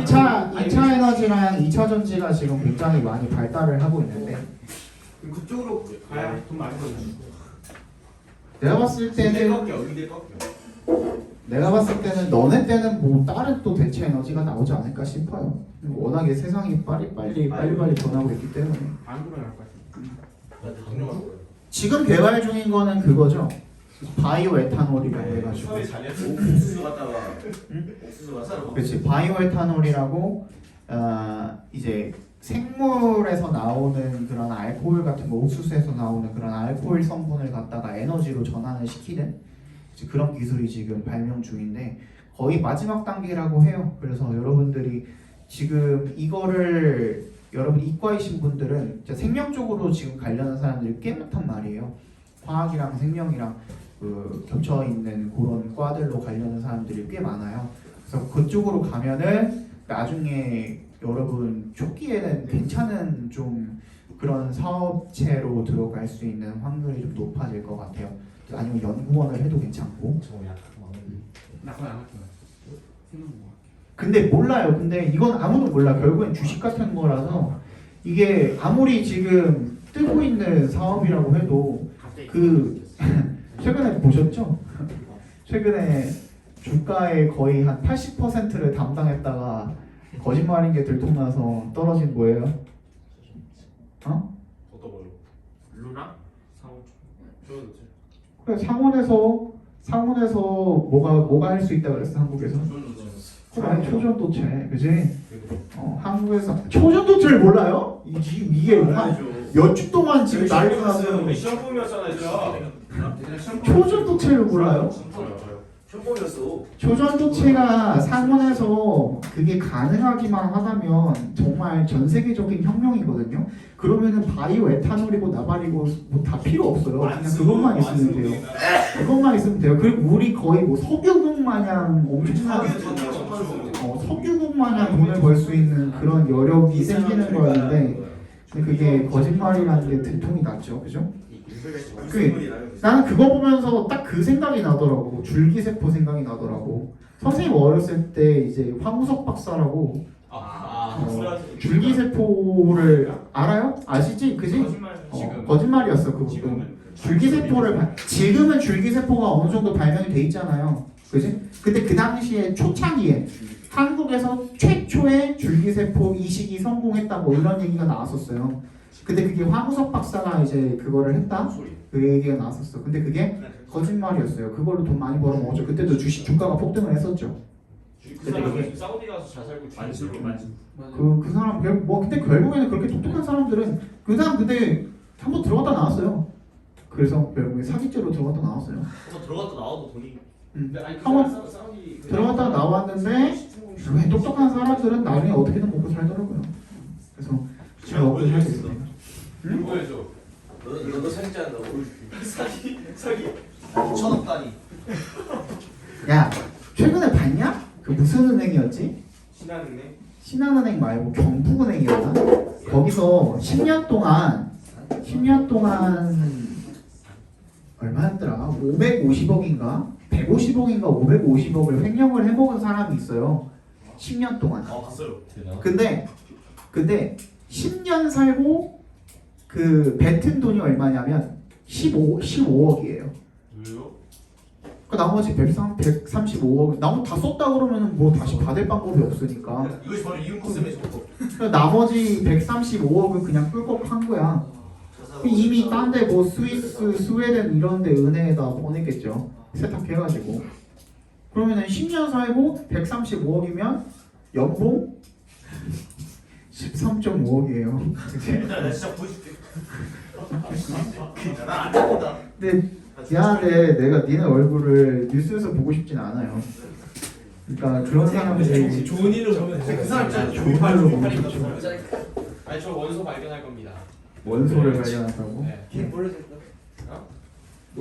자, 2차 에너지랑 2차 전지가 지금 굉장히 많이 발달을 하고 있는데 그쪽으로 가야 돈 많이 벌죠. 내가 봤을 때는 너네 때는 뭐 다른 또 대체 에너지가 나오지 않을까 싶어요. 워낙에 세상이 빨리 변하고 있기 때문에. 안 그러날 것 같아. 지금 개발 중인 거는 그거죠. 바이오 에탄올이라고 해가지고. 옥수수 갖다가 옥수수 가서 그렇지. 바이오 에탄올이라고 이제 생물에서 나오는 그런 알코올 같은 거, 옥수수에서 나오는 그런 알코올 성분을 갖다가 에너지로 전환을 시키는 그런 기술이 지금 발명 중인데 거의 마지막 단계라고 해요. 그래서 여러분들이 지금 이거를 여러분 이과이신 분들은 생명 쪽으로 지금 관련한 사람들이 꽤 많단 말이에요. 화학이랑 생명이랑 그 겹쳐 있는 그런 과들로 관련한 사람들이 꽤 많아요. 그래서 그쪽으로 가면은 나중에 여러분 초기에는 괜찮은 좀 그런 사업체로 들어갈 수 있는 확률이 좀 높아질 것 같아요. 아니면 연구원을 해도 괜찮고. 나 그거 안 할게. 근데 몰라요. 근데 이건 아무도 몰라. 결국엔 주식 같은 거라서 이게 아무리 지금 뜨고 있는 사업이라고 해도 그 최근에 보셨죠? 최근에 주가의 거의 한 80%를 담당했다가 거짓말인 게 들통나서 떨어진 뭐예요? 어? 어떤 걸로? 루나? 상호. 그래 상온에서 뭐가 할 수 있다 그랬어 한국에서? 아니 초전도체, 그지? 한국에서 초전도체를 몰라요? 이게 몇 주 동안 지금 난리가 나서 시험품이었잖아요. 초전도체를 몰라요? 시험품이었어. 초전도체가 상온에서 그게 가능하기만 하다면 정말 전 세계적인 혁명이거든요. 그러면은 바이오 에탄올이고 나발이고 뭐 다 필요 없어요. 그냥 그것만 있으면 돼요. 그것만 있으면 돼요. 그리고 우리 거의 뭐 석유국 마냥 엄청난 석유국 마냥 돈을 벌 수 있는 그런 여력이 생기는 거였는데 근데 그게 거짓말이라는 게 들통이 났죠, 그죠? 나는 그거 보면서 딱 그 생각이 나더라고. 줄기세포 생각이 나더라고. 선생님 어렸을 때 이제 황우석 박사라고 줄기세포를 알아요? 아시지? 그지? 거짓말이었어 그것도. 줄기세포를 지금은 줄기세포가 어느 정도 발명이 돼 있잖아요. 그지? 근데 그 당시에 초창기에 한국에서 최초의 줄기세포 이식이 성공했다고 이런 얘기가 나왔었어요. 근데 그게 황우석 박사가 이제 그거를 했다? 그 얘기가 나왔었어. 근데 그게 거짓말이었어요. 그걸로 돈 많이 벌어먹었죠. 그때도 주식 주가가 폭등을 했었죠. 그 사람은 사우디 가서 잘 살고 그 사람 근데 결국에는 그렇게 똑똑한 사람들은 그 사람 근데 한번 들어갔다 나왔어요. 그래서 결국에 사기죄로 들어갔다 나왔어요. 들어갔다 나와도 돈이. 한번 들어갔다 나왔는데 왜 똑똑한 사람들은 나중에 어떻게든 먹고 살더라고요. 그래서 제가 먹고 살겠습니다. 응? 보여줘. 너도 사기지 않는다고? 사기 2천억 단위. 야 최근에 봤냐? 그 무슨 은행이었지? 신한은행 말고 경북은행이었나? 거기서 10년 동안 얼마였더라? 550억인가? 150억인가 550억을 횡령을 해먹은 사람이 있어요. 10년 동안. 봤어요. 근데 10년 살고 그 뱉은 돈이 얼마냐면 15억이에요. 왜요? 그 나머지 135억 나머지 다 썼다 그러면 뭐 다시 받을 방법이 없으니까. 이것이 바로 이윤 코스메 저거. 나머지 135억은 그냥 꿀꺽한 거야. 이미 딴 데 뭐 스위스, 스웨덴 이런 데 은행에다 보냈겠죠. 세탁해가지고. 그러면은 10년 살고 135억이면 연봉 13.5억이에요. 나 진짜 보여줄게. 나안 된다. 근데 미안한데 내가 니네 얼굴을 뉴스에서 보고 싶진 않아요. 그러니까 그런 사람들이 좋은 일로 보면 그 사람 진짜 좋은 말로 보고 싶죠. 아니 저 원소 발견할 겁니다. 원소를 발견한다고? 네.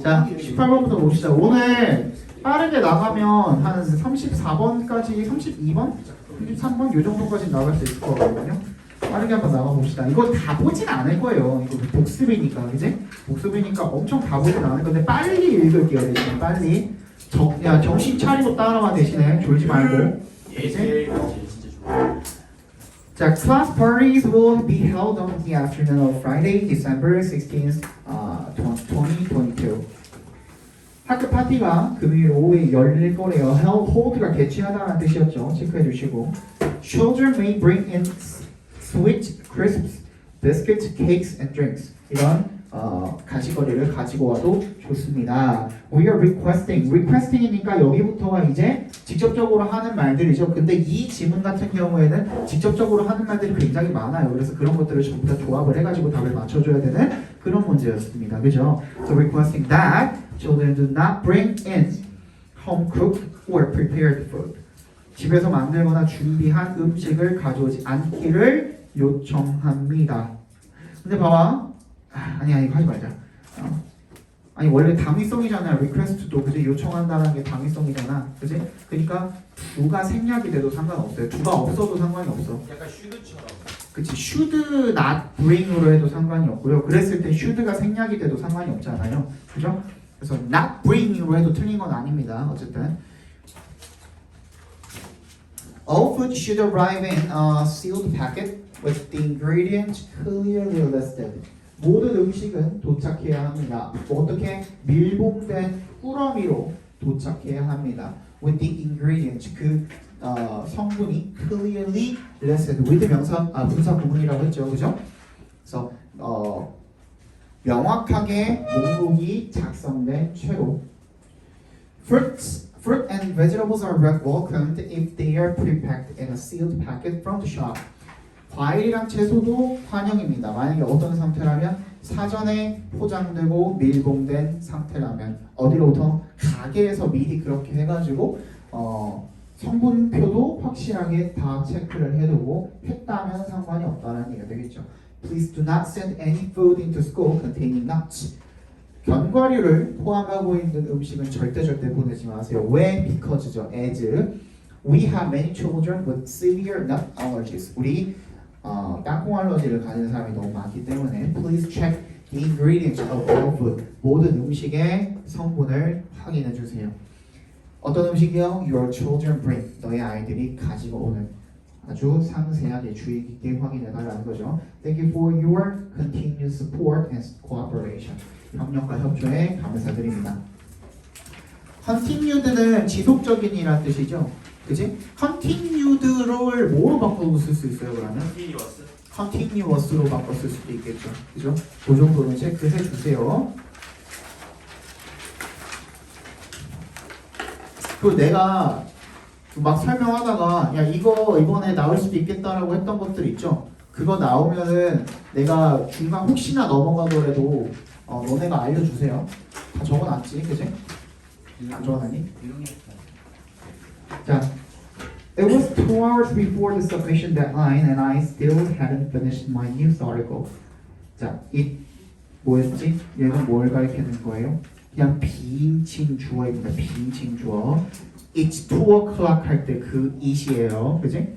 자, 18번부터 봅시다. 오늘 빠르게 나가면 한 34번까지, 32번? 33번? 요 정도까지 나갈 수 있을 것 같거든요. 빠르게 한번 나가봅시다. 이거 다 보진 않을 거예요. 이거 복습이니까, 그지? 복습이니까 엄청 다 보진 않을 건데 빨리 읽을게요, 대신에 빨리. 정신 차리고 따라와 대신에 졸지 말고. 제일 진짜 좋아. 자, class parties will be held on the afternoon of Friday, December 16th, 2022. 학교 파티가 금요일 오후에 열릴 거래요. hold가 개최하다라는 뜻이었죠. 체크해 주시고. Children may bring in sweet crisps, biscuits, cakes, and drinks. 이런 간식거리를 가지고 와도 좋습니다. We are requesting이니까 여기부터가 이제 직접적으로 하는 말들이죠. 근데 이 지문 같은 경우에는 직접적으로 하는 말들이 굉장히 많아요. 그래서 그런 것들을 전부 다 조합을 해가지고 답을 맞춰줘야 되는 그런 문제였습니다. 그죠? So requesting that children do not bring in home cooked or prepared food. 집에서 만들거나 준비한 음식을 가져오지 않기를 요청합니다. 근데 봐봐. 아니 이거 하지 말자. 아니 원래 당위성이잖아요. request도 그지 요청한다는 게 당위성이잖아. 그지? 그러니까 두가 생략이 돼도 상관없어요. 두가 없어도 상관이 없어. 약간 슈드처럼. 그치? should not bring으로 해도 상관이 없고요. 그랬을 때 should가 생략이 돼도 상관이 없잖아요. 그죠? 그래서 not bring으로 해도 틀린 건 아닙니다. 어쨌든 all food should arrive in a sealed packet with the ingredients clearly listed. 모든 음식은 도착해야 합니다. 어떻게? 밀봉된 꾸러미로 도착해야 합니다. With the ingredients, 그 성분이 clearly listed. with 명사, 분사 구문이라고 했죠, 그죠? 그래서 명확하게 목록이 작성된 채로. Fruit and vegetables are welcomed if they are prepacked in a sealed packet from the shop. 과일이랑 채소도 환영입니다. 만약에 어떤 상태라면 사전에 포장되고 밀봉된 상태라면 어디로부터 가게에서 미리 그렇게 해가지고 성분표도 확실하게 다 체크를 해두고 했다면 상관이 없다는 얘기가 되겠죠. Please do not send any food into school containing nuts. 견과류를 포함하고 있는 음식은 절대 보내지 마세요. 왜? Because죠. As we have many children with severe nut allergies. 우리 땅콩 알러지를 가진 사람이 너무 많기 때문에 please check the ingredients of all food. 모든 음식의 성분을 확인해 주세요. 어떤 음식이요? Your children bring. 너의 아이들이 가지고 오는. 아주 상세하게 주의 깊게 확인해 달라는 거죠. Thank you for your continued support and cooperation. 협력과 협조에 감사드립니다. continued는 지속적인이라는 뜻이죠. 그지? continued를 뭐로 바꿔 쓸 수 있어요, 그러면? continuous로 바꿔 쓸 수도 있겠죠. 그죠? 그 정도는 체크해 주세요. 그리고 내가 막 설명하다가 야 이거 이번에 나올 수도 있겠다라고 했던 것들 있죠. 그거 나오면은 내가 중간 혹시나 넘어가더라도 너네가 알려주세요. 다 적어놨지, 그지? 안 적어놨니? 자, it was 2 hours before the submission deadline and I still hadn't finished my news article. 자, it 뭐였지? 얘는 뭘 가리키는 거예요? 그냥 비인칭 주어입니다. 비인칭 주어. It's 2 o'clock 할 때 그 it이에요. 그지?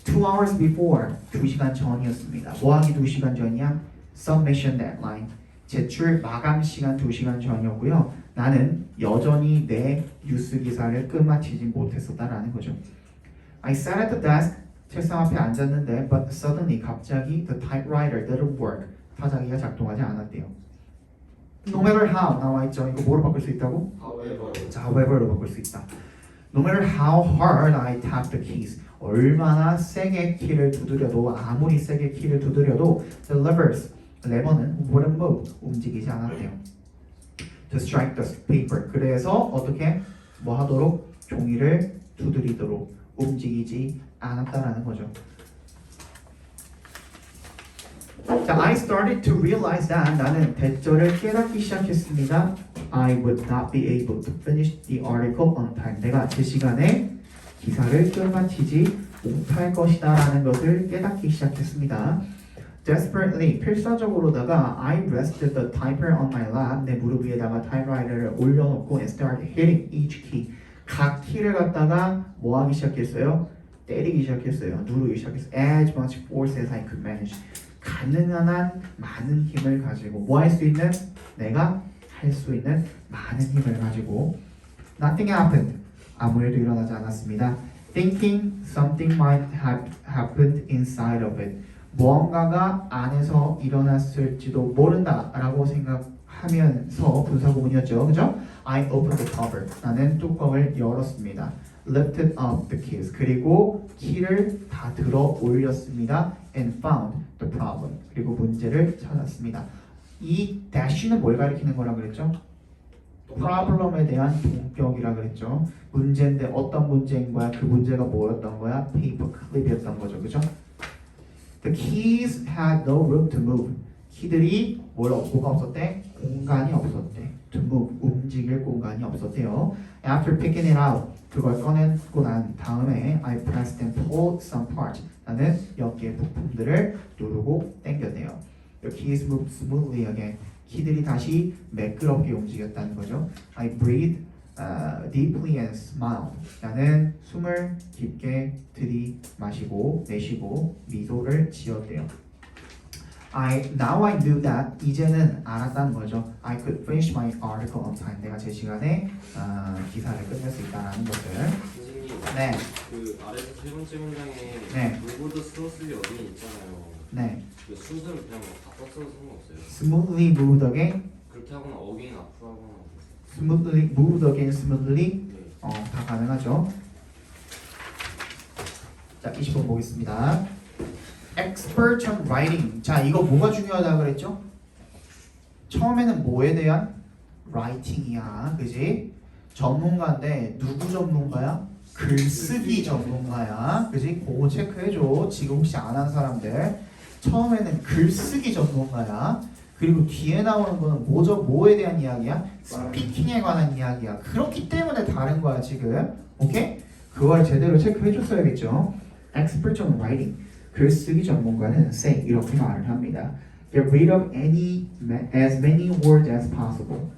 2 hours before, 2시간 전이었습니다. 뭐하기 2시간 전이야? Submission deadline. 제출 마감 시간 2시간 전이었고요. 나는 여전히 내 뉴스 기사를 끝마치지 못했었다라는 거죠. I sat at the desk. 책상 앞에 앉았는데 but suddenly 갑자기 the typewriter didn't work. 타자기가 작동하지 않았대요. No matter how 나와 있죠. 이거 뭐로 바꿀 수 있다고? 자, however로 바꿀 수 있다. No matter how hard I tap the keys. 얼마나 세게 키를 두드려도 아무리 세게 키를 두드려도 the levers 레버는 wouldn't move 움직이지 않았대요. To strike the paper. 그래서 어떻게 뭐 하도록 종이를 두드리도록 움직이지 않았다라는 거죠. 자, I started to realize that 나는 대절을 깨닫기 시작했습니다. I would not be able to finish the article on time. 내가 제 시간에 기사를 끝마치지 못할 것이다라는 것을 깨닫기 시작했습니다. Desperately, 필사적으로다가 I rested the typer on my lap. 내 무릎 위에다가 타이프라이터를 올려놓고 and started hitting each key. 각 키를 갖다가 뭐 하기 시작했어요? 때리기 시작했어요. 누르기 시작했어요. As much force as I could manage. 가능한 한 많은 힘을 가지고 뭐 할 수 있는? 내가 할 수 있는 많은 힘을 가지고 Nothing happened. 아무 일도 일어나지 않았습니다. thinking something might have happened inside of it. 무언가가 안에서 일어났을지도 모른다라고 생각하면서 분사구문이었죠, 그죠? I opened the cover. 나는 뚜껑을 열었습니다. Lifted up the keys. 그리고 키를 다 들어 올렸습니다. And found the problem. 그리고 문제를 찾았습니다. 이 dash는 뭘 가리키는 거라 그랬죠? problem에 대한 동격이라 그랬죠. 문제인데 어떤 문제인 거야? 그 문제가 뭐였던 거야? paper clip이었던 거죠, 그죠? The keys had no room to move. 키들이 뭐가 없었대? 공간이 없었대. To move, 움직일 공간이 없었대요. After picking it out, 그걸 꺼내고 난 다음에 I pressed and pulled some parts. 나는 몇 개의 부품들을 누르고 당겼대요. The keys moved smoothly again. 키들이 다시 매끄럽게 움직였다는 거죠. I breathed deeply and smiled. 나는 숨을 깊게 들이마시고 내쉬고 미소를 지었대요. Now I knew that. 이제는 알았다는 거죠. I could finish my article on time. 내가 제 시간에 기사를 끝낼 수 있다는 것을. 선생님, 네, 그 아래서 세 번째 문장에 네. 누구도 스무스리 어딘이 있잖아요. 네. 그 순서를 그냥 다 썼어도 상관없어요. Smoothly moved again. 그렇게 하거나 어게인 앞으로 하거나. Smoothly moved again. Smoothly. 네. 다 가능하죠. 자, 20번 보겠습니다. Expert on writing. 자, 이거 뭐가 중요하다 그랬죠? 처음에는 뭐에 대한 writing이야, 그지? 전문가인데 누구 전문가야? 글쓰기 전문가야, 그지? 그거 체크해줘. 지금 혹시 안 한 사람들. 처음에는 글쓰기 전문가야. 그리고 뒤에 나오는 거는 뭐에 대한 이야기야? 스피킹에 관한 이야기야. 그렇기 때문에 다른 거야 지금. 오케이? 그걸 제대로 체크해줬어야겠죠. Expert on writing. 글쓰기 전문가는 say 이렇게 말을 합니다. Get rid of as many words as possible.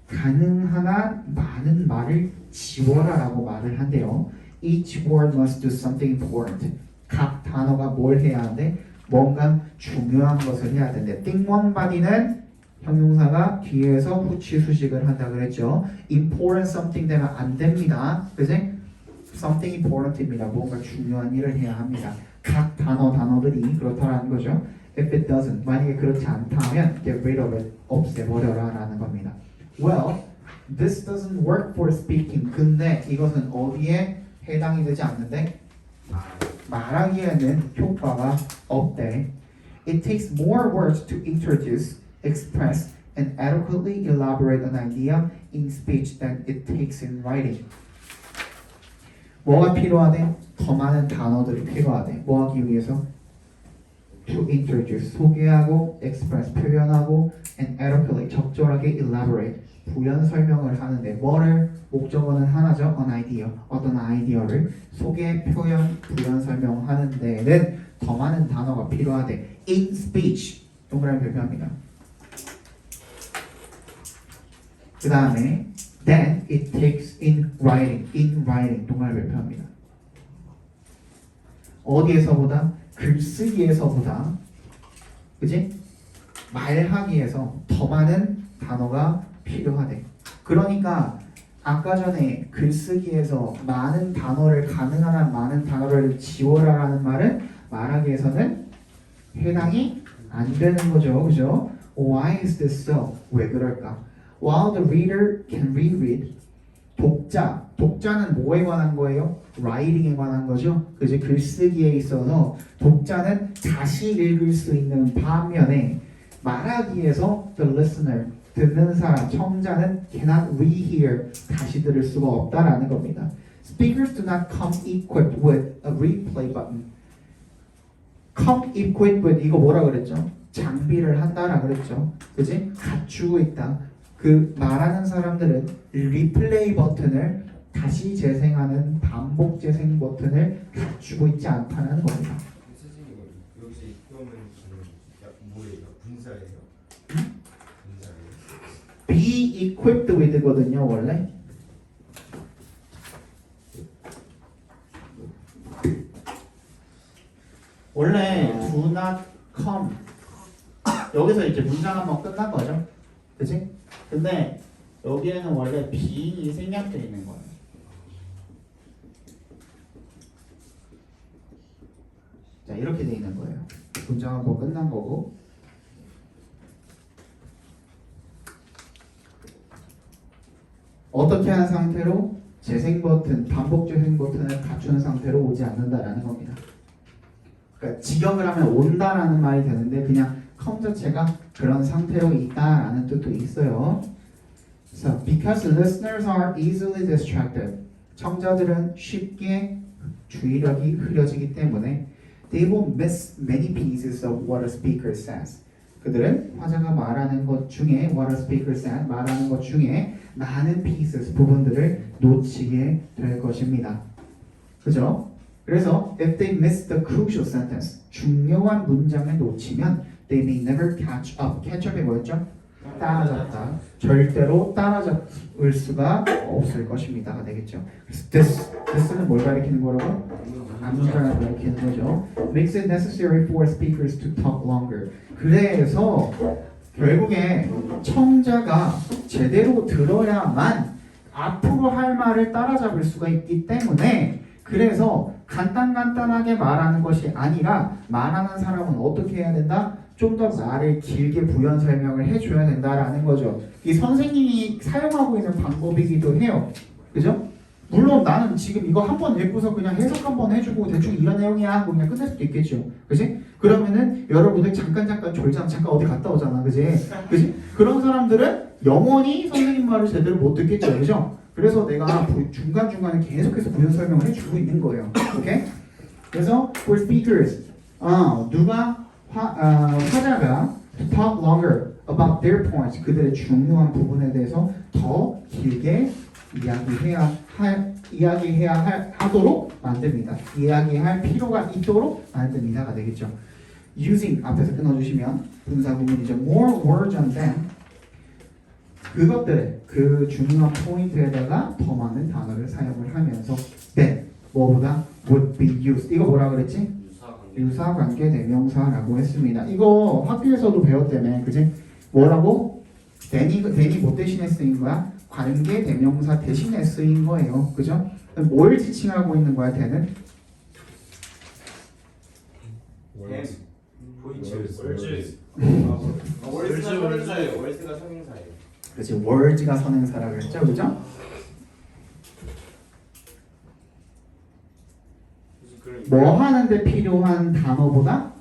가능한 한 많은 말을 지워라라고 말을 한대요. Each word must do something important. 각 단어가 뭘 해야 하는데 뭔가 중요한 것을 해야 되는데 띵원바디는 형용사가 뒤에서 후치 수식을 한다 그랬죠. Important something 되면 안 됩니다. 그지? Something important입니다. 뭔가 중요한 일을 해야 합니다. 각 단어들이 그렇다라는 거죠. If it doesn't, 만약에 그렇지 않다면 get rid of it, 없애버려라 라는 겁니다. Well, this doesn't work for speaking. 근데 이것은 어디에 해당이 되지 않는데 말하기에는 효과가 없대. It takes more words to introduce, express, and adequately elaborate an idea in speech than it takes in writing. 뭐가 필요하대? 더 많은 단어들이 필요하대. 뭐 하기 위해서? To introduce, 소개하고, express, 표현하고, and adequately, 적절하게 elaborate, 부연 설명을 하는데 뭐를? 목적어는 하나죠. an idea, 어떤 아이디어를 소개, 표현, 부연 설명하는 데에는 더 많은 단어가 필요하대. In speech, 동그라미 별표합니다. 그 다음에 then it takes in writing, 동그라미 별표합니다. 어디에서보다? 글쓰기에서보다, 그지? 말하기에서 더 많은 단어가 필요하대. 그러니까 아까 전에 글쓰기에서 많은 단어를 가능한 한 많은 단어를 지워라라는 말은 말하기에서는 해당이 안 되는 거죠, 그죠? Why is this so? 왜 그럴까? While the reader can reread, 독자는 뭐에 관한 거예요? writing에 관한 거죠. 그지? 글쓰기에 있어서 독자는 다시 읽을 수 있는 반면에 말하기에서 the listener, 듣는 사람, 청자는 cannot rehear, 다시 들을 수가 없다라는 겁니다. Speakers do not come equipped with a replay button. come equipped with 이거 뭐라 그랬죠? 장비를 한다라 그랬죠. 그지? 갖추고 있다. 그 말하는 사람들은 리플레이 버튼을 다시 재생하는 반복 재생 버튼을 갖추고 있지 않다는 겁니다. 선생님 여기서 이거는 뭐예요? 분사예요? 분사예요? be equipped with거든요 원래. 원래 do not come 여기서 이제 문장 한번 끝난 거죠, 그치? 근데 여기에는 원래 being이 생략되어 있는 거예요. 자 이렇게 돼 있는 거예요. 문장하고 끝난 거고. 어떻게 한 상태로 재생 버튼, 반복 재생 버튼을 갖춘 상태로 오지 않는다라는 겁니다. 그러니까 직역을 하면 온다라는 말이 되는데 그냥 come 자체가 그런 상태로 있다라는 뜻도 있어요. So, because listeners are easily distracted, 청자들은 쉽게 주의력이 흐려지기 때문에 they will miss many pieces of what a speaker says. 그들은 화자가 말하는 것 중에 what a speaker says 말하는 것 중에 많은 pieces 부분들을 놓치게 될 것입니다. 그죠? 그래서 if they miss the crucial sentence 중요한 문장을 놓치면 they may never catch up. catch up이 뭐였죠? 따라잡다. 절대로 따라잡을 수가 없을 것입니다가 되겠죠. 그래서 this는 뭘 가리키는 거라고? 문장을 가리키는 거죠. Makes it necessary for speakers to talk longer. 그래서 결국에 청자가 제대로 들어야만 앞으로 할 말을 따라잡을 수가 있기 때문에 그래서 간단하게 말하는 것이 아니라 말하는 사람은 어떻게 해야 된다? 좀 더 말을 길게 부연 설명을 해줘야 된다라는 거죠. 이 선생님이 사용하고 있는 방법이기도 해요. 그죠? 물론 나는 지금 이거 한 번 읽고서 그냥 해석 한 번 해주고 대충 이런 내용이야 하고 그냥 끝낼 수도 있겠죠. 그지? 그러면은 여러분들 잠깐 졸잖아. 잠깐 어디 갔다 오잖아. 그지? 그지? 그런 사람들은 영원히 선생님 말을 제대로 못 듣겠죠. 그죠? 그래서 내가 중간중간에 계속해서 부연 설명을 해주고 있는 거예요. 오케이? 그래서 for speakers 화자가 to talk longer about their points 그들의 중요한 부분에 대해서 더 길게 하도록 만듭니다. 이야기할 필요가 있도록 만듭니다가 되겠죠. using 앞에서 끊어주시면 분사 구문이죠. more words on them 그것들의 그 중요한 포인트에다가 더 많은 단어를 사용을 하면서 than 뭐보다 would be used 이거 뭐라 그랬지? 유사관계 대명사라고 했습니다. 이거 학교에서도 배웠다며, 그지? 뭐라고? than이 뭐 대신에 쓰인 거야? 관계 대명사 대신에 쓰인 거예요, 그죠? 뭘 지칭하고 있는 거야, than은? 월스가 선행사예요. 그렇지, words가 선행사라고 그랬죠, 그죠? 뭐 하는데 필요한 단어보다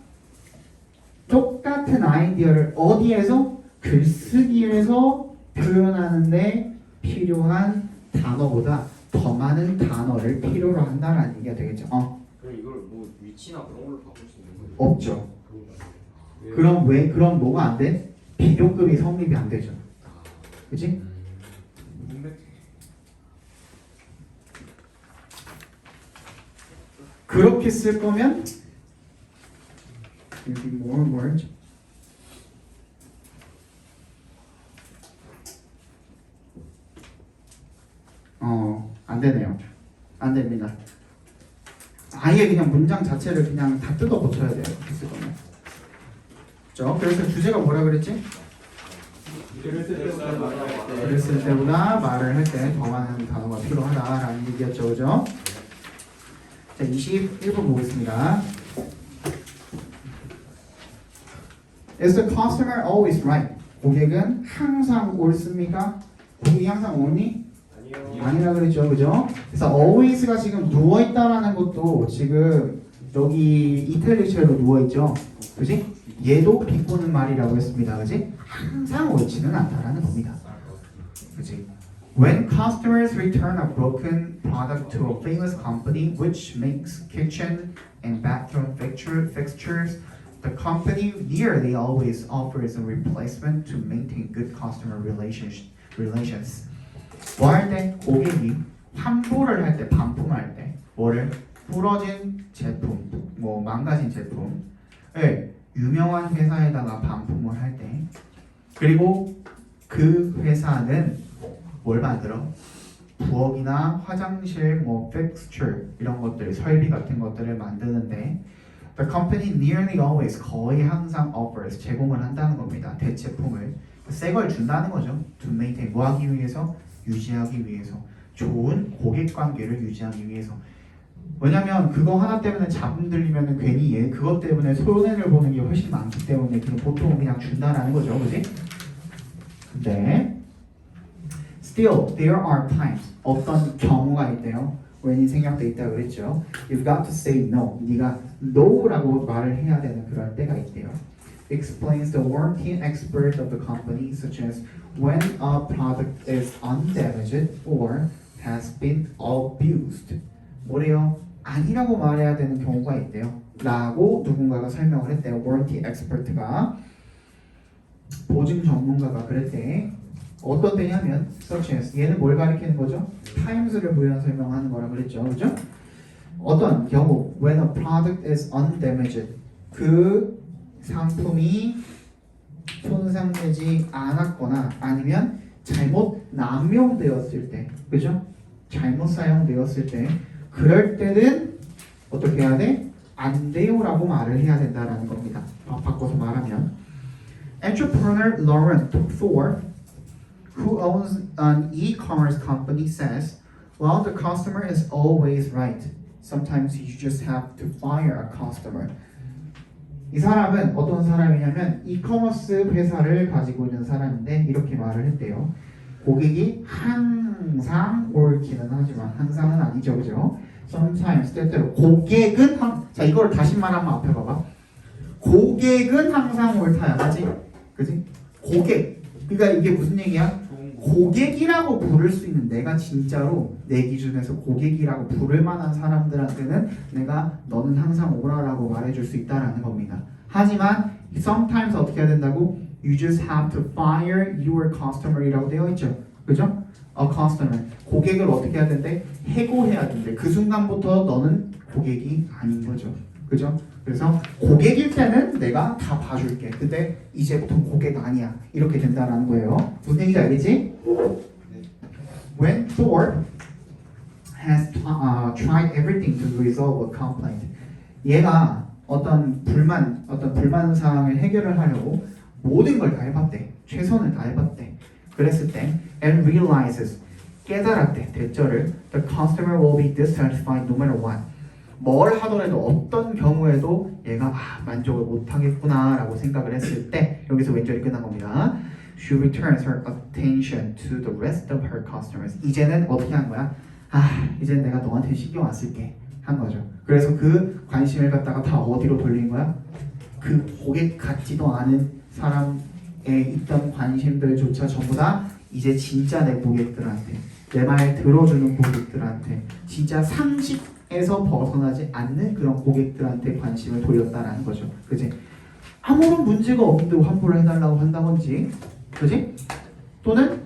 똑같은 아이디어를 어디에서? 글쓰기에서 표현하는데 필요한 단어보다 더 많은 단어를 필요로 한다는 얘기가 되겠죠. 그럼 이걸 뭐 위치나 그런 걸로 바꿀 수 있는 거예요? 없죠. 그럼 뭐가 안 돼? 비교급이 성립이 안 되죠. 그치? 그렇게 쓸 거면 여기 more words 안 되네요. 안 됩니다. 아예 그냥 문장 자체를 그냥 다 뜯어 고쳐야 돼요. 있을 거면. 그렇죠? 그래서 주제가 뭐라 그랬지? 글을 쓸 때보다 말을 할 때 더 많은 단어가 필요하다라는 얘기였죠. 그죠? 자, 21번 보겠습니다. Is the customer always right? 고객은 항상 옳습니까? 고객이 항상 옳니? 아니라 그랬죠, 그죠? 그래서 always가 지금 누워 있다라는 것도 지금 여기 이탈리아어로 누워 있죠, 그지? 얘도 비꼬는 말이라고 했습니다, 그지? 항상 옳지는 않다라는 겁니다, 그지? When customers return a broken product to a famous company which makes kitchen and bathroom fixtures, the company nearly always offers a replacement to maintain good customer relations. 뭐 할 때? 고객이 환불을 할 때, 반품할 때 뭐를? 부러진 제품, 뭐 망가진 제품을 유명한 회사에다가 반품을 할 때 그리고 그 회사는 뭘 만들어? 부엌이나 화장실, 뭐 fixture 이런 것들, 설비 같은 것들을 만드는데 the company nearly always 거의 항상 offers 제공을 한다는 겁니다. 대체품을 새 걸 준다는 거죠. to maintain 뭐 하기 위해서? 유지하기 위해서 좋은 고객 관계를 유지하기 위해서 왜냐면 그거 하나 때문에 잡음 들리면 괜히 얘 그것 때문에 손해를 보는 게 훨씬 많기 때문에 그냥 보통 그냥 준다라는 거죠, 그지? 근데 still there are times 어떤 경우가 있대요. when 생략돼 있다 그랬죠. You've got to say no. 네가 no라고 말을 해야 되는 그런 때가 있대요. Explains the warranty expert of the company, such as when a product is undamaged or has been abused. 뭐래요? 아니라고 말해야 되는 경우가 있대요. 라고 누군가가 설명을 했대요. warranty expert가 보증 전문가가 그랬대. 어떤 때냐면 such as 얘는 뭘 가리키는 거죠? times를 부여한 설명하는 거라 그랬죠. 그죠? 어떤 경우 when a product is undamaged 그 상품이 손상되지 않았거나 아니면 잘못 남용되었을 때 그죠? 잘못 사용되었을 때 그럴 때는 어떻게 해야 돼? 안 돼요라고 말을 해야 된다라는 겁니다. 바꿔서 말하면 Entrepreneur Lauren Thor, who owns an e-commerce company, says, "Well, the customer is always right. Sometimes you just have to fire a customer." 이 사람은 어떤 사람이냐면 이커머스 회사를 가지고 있는 사람인데 이렇게 말을 했대요. 고객이 항상 옳기는 하지만 항상은 아니죠, 그죠? Sometimes 때때로 고객은 자 이걸 다시 말하면 앞에 봐봐. 고객은 항상 옳다야, 맞지? 그지? 고객. 그러니까 이게 무슨 얘기야? 고객이라고 부를 수 있는 내가 진짜로 내 기준에서 고객이라고 부를 만한 사람들한테는 내가 너는 항상 오라라고 말해줄 수 있다라는 겁니다. 하지만 sometimes 어떻게 해야 된다고? You just have to fire your customer이라고 되어 있죠. 그죠? A customer. 고객을 어떻게 해야 된대? 해고해야 된대. 그 순간부터 너는 고객이 아닌 거죠. 그죠? 그래서 고객일 때는 내가 다 봐줄게. 근데 이제부터 고객 아니야. 이렇게 된다라는 거예요. 무슨 얘기인지 알겠지? When Thor has tried everything to resolve a complaint, 얘가 어떤 불만 사항을 해결을 하려고 모든 걸 다 해봤대. 최선을 다 해봤대. 그랬을 때, and realizes 깨달았대. 대절을 the customer will be dissatisfied no matter what. 뭘 하더라도 어떤 경우에도 얘가 만족을 못하겠구나 라고 생각을 했을 때 여기서 왼절이 끝난 겁니다. She returns her attention to the rest of her customers. 이제는 어떻게 한 거야? 이제는 내가 너한테 신경 안 쓸게 한 거죠. 그래서 그 관심을 갖다가 다 어디로 돌린 거야? 그 고객 같지도 않은 사람에 있던 관심들조차 전부 다 이제 진짜 내 고객들한테 내 말 들어주는 고객들한테 진짜 상식에서 벗어나지 않는 그런 고객들한테 관심을 돌렸다라는 거죠. 그지? 아무런 문제가 없는데 환불을 해달라고 한다든지, 그지? 또는